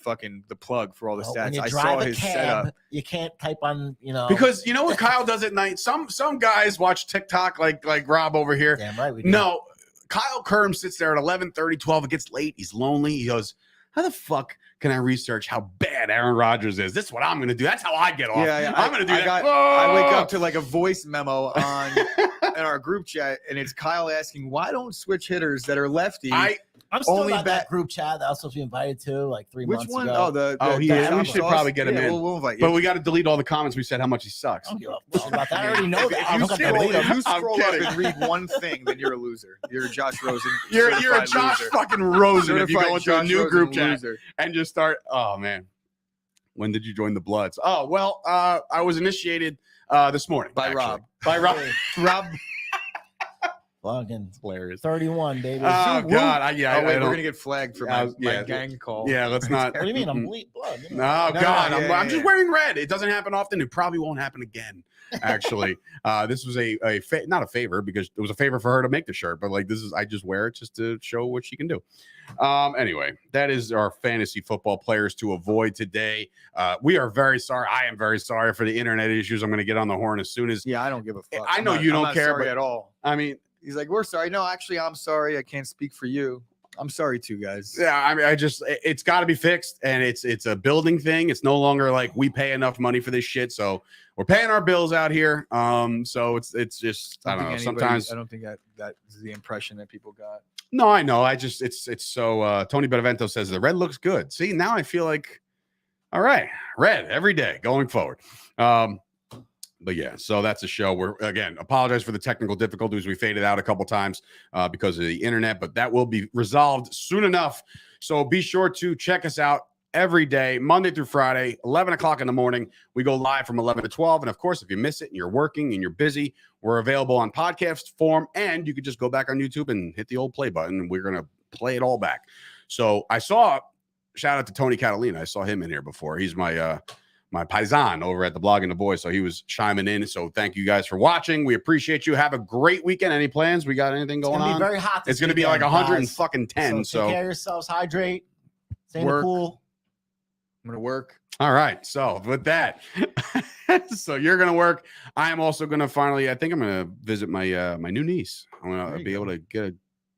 plug for all the stats. When you I drive saw a his cab, setup. You can't type on, because you know what Kyle does at night. Some guys watch TikTok like Rob over here. Damn right we do. No, Kyle Kerm sits there at 11:30, 12. It gets late. He's lonely. He goes, how the fuck can I research how bad Aaron Rodgers is? This is what I'm going to do. That's how I get off. Yeah, I'm going to do that. I wake up to like a voice memo in our group chat, and it's Kyle asking, why don't switch hitters that are lefty? I'm still only that group chat that I was supposed to be invited to like 3 months ago. Which one? He is. We should probably get him in. We'll invite you. But we got to delete all the comments we said how much he sucks. I don't give a fuck about that. I already know that. If you scroll up and read one thing, then you're a loser. You're a Josh Rosen. You're a Josh fucking Rosen if you go into a new group chat loser. And just start. Oh man, when did you join the Bloods? Oh well, I was initiated this morning by actually. Rob. By Rob. Rob. Fucking hilarious. 31, baby. Oh God, we're gonna get flagged for my gang call. Yeah, let's not. What do you mean? I'm bleed blood. No, God, I'm just wearing red. It doesn't happen often. It probably won't happen again. Actually, this was not a favor because it was a favor for her to make the shirt, but like I just wear it just to show what she can do. Anyway, that is our fantasy football players to avoid today. We are very sorry. I am very sorry for the internet issues. I'm going to get on the horn as soon as. Yeah, I don't give a fuck. I know you don't care at all. I mean. He's like, we're sorry. No, actually, I'm sorry. I can't speak for you. I'm sorry too, guys. Yeah, I mean, it's got to be fixed, and it's a building thing. It's no longer like we pay enough money for this shit, so we're paying our bills out here. So it's just I don't know. Sometimes I don't think that is the impression that people got. No, I know. It's so. Tony Benevento says the red looks good. See, now I feel like, all right, red every day going forward. But yeah, so that's a show. We're again apologize for the technical difficulties. We faded out a couple times because of the internet, but that will be resolved soon enough. So be sure to check us out every day, Monday through Friday, 11 o'clock in the morning. We go live from 11 to 12. And of course, if you miss it and you're working and you're busy, we're available on podcast form. And you could just go back on YouTube and hit the old play button. And we're going to play it all back. So I saw, shout out to Tony Catalina. I saw him in here before. He's my paisan over at the Blog and the Boys. So he was chiming in. So thank you guys for watching. We appreciate you. Have a great weekend. Any plans? We got anything going on? It's going to be very hot. It's going to be like 110. So take care of yourselves. Hydrate. Stay in the pool. I'm going to work. All right. So with that, so you're going to work. I am also going to finally, I think I'm going to visit my new niece. I'm going to be able to get a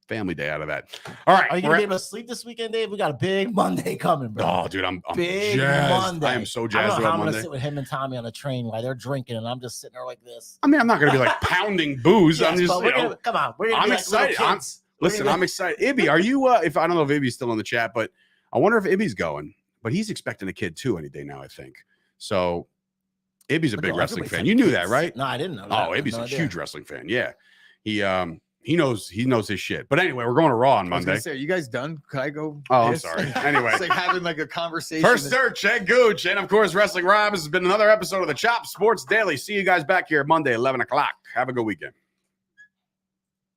family day out of that. All right. Are you going to be able to sleep this weekend, Dave? We got a big Monday coming, bro. Oh, dude, I'm big jazzed. Monday. I am so jazzed I'm about going to Monday. sit with him and Tommy on a train while they're drinking, and I'm just sitting there like this. I mean, I'm not going to be like pounding booze. Yes, I'm just, come on. We're I'm like excited. Listen, I'm excited. Ibby, are you, I don't know if Ibby's still in the chat, but I wonder if Ibby's going, but he's expecting a kid too any day now, I think. So Ibby's a big wrestling fan. You knew that, right? No, I didn't know that. Oh, Ibby's a huge wrestling fan. Yeah. He knows his shit. But anyway, we're going to Raw on I was Monday. gonna say, are you guys done? Could I go? Oh, I'm piss? sorry. Anyway. It's like having like a conversation. First Sturch and Gooch, and of course, Wrestling Rob. This has been another episode of the Chop Sports Daily. See you guys back here Monday, 11 o'clock. Have a good weekend.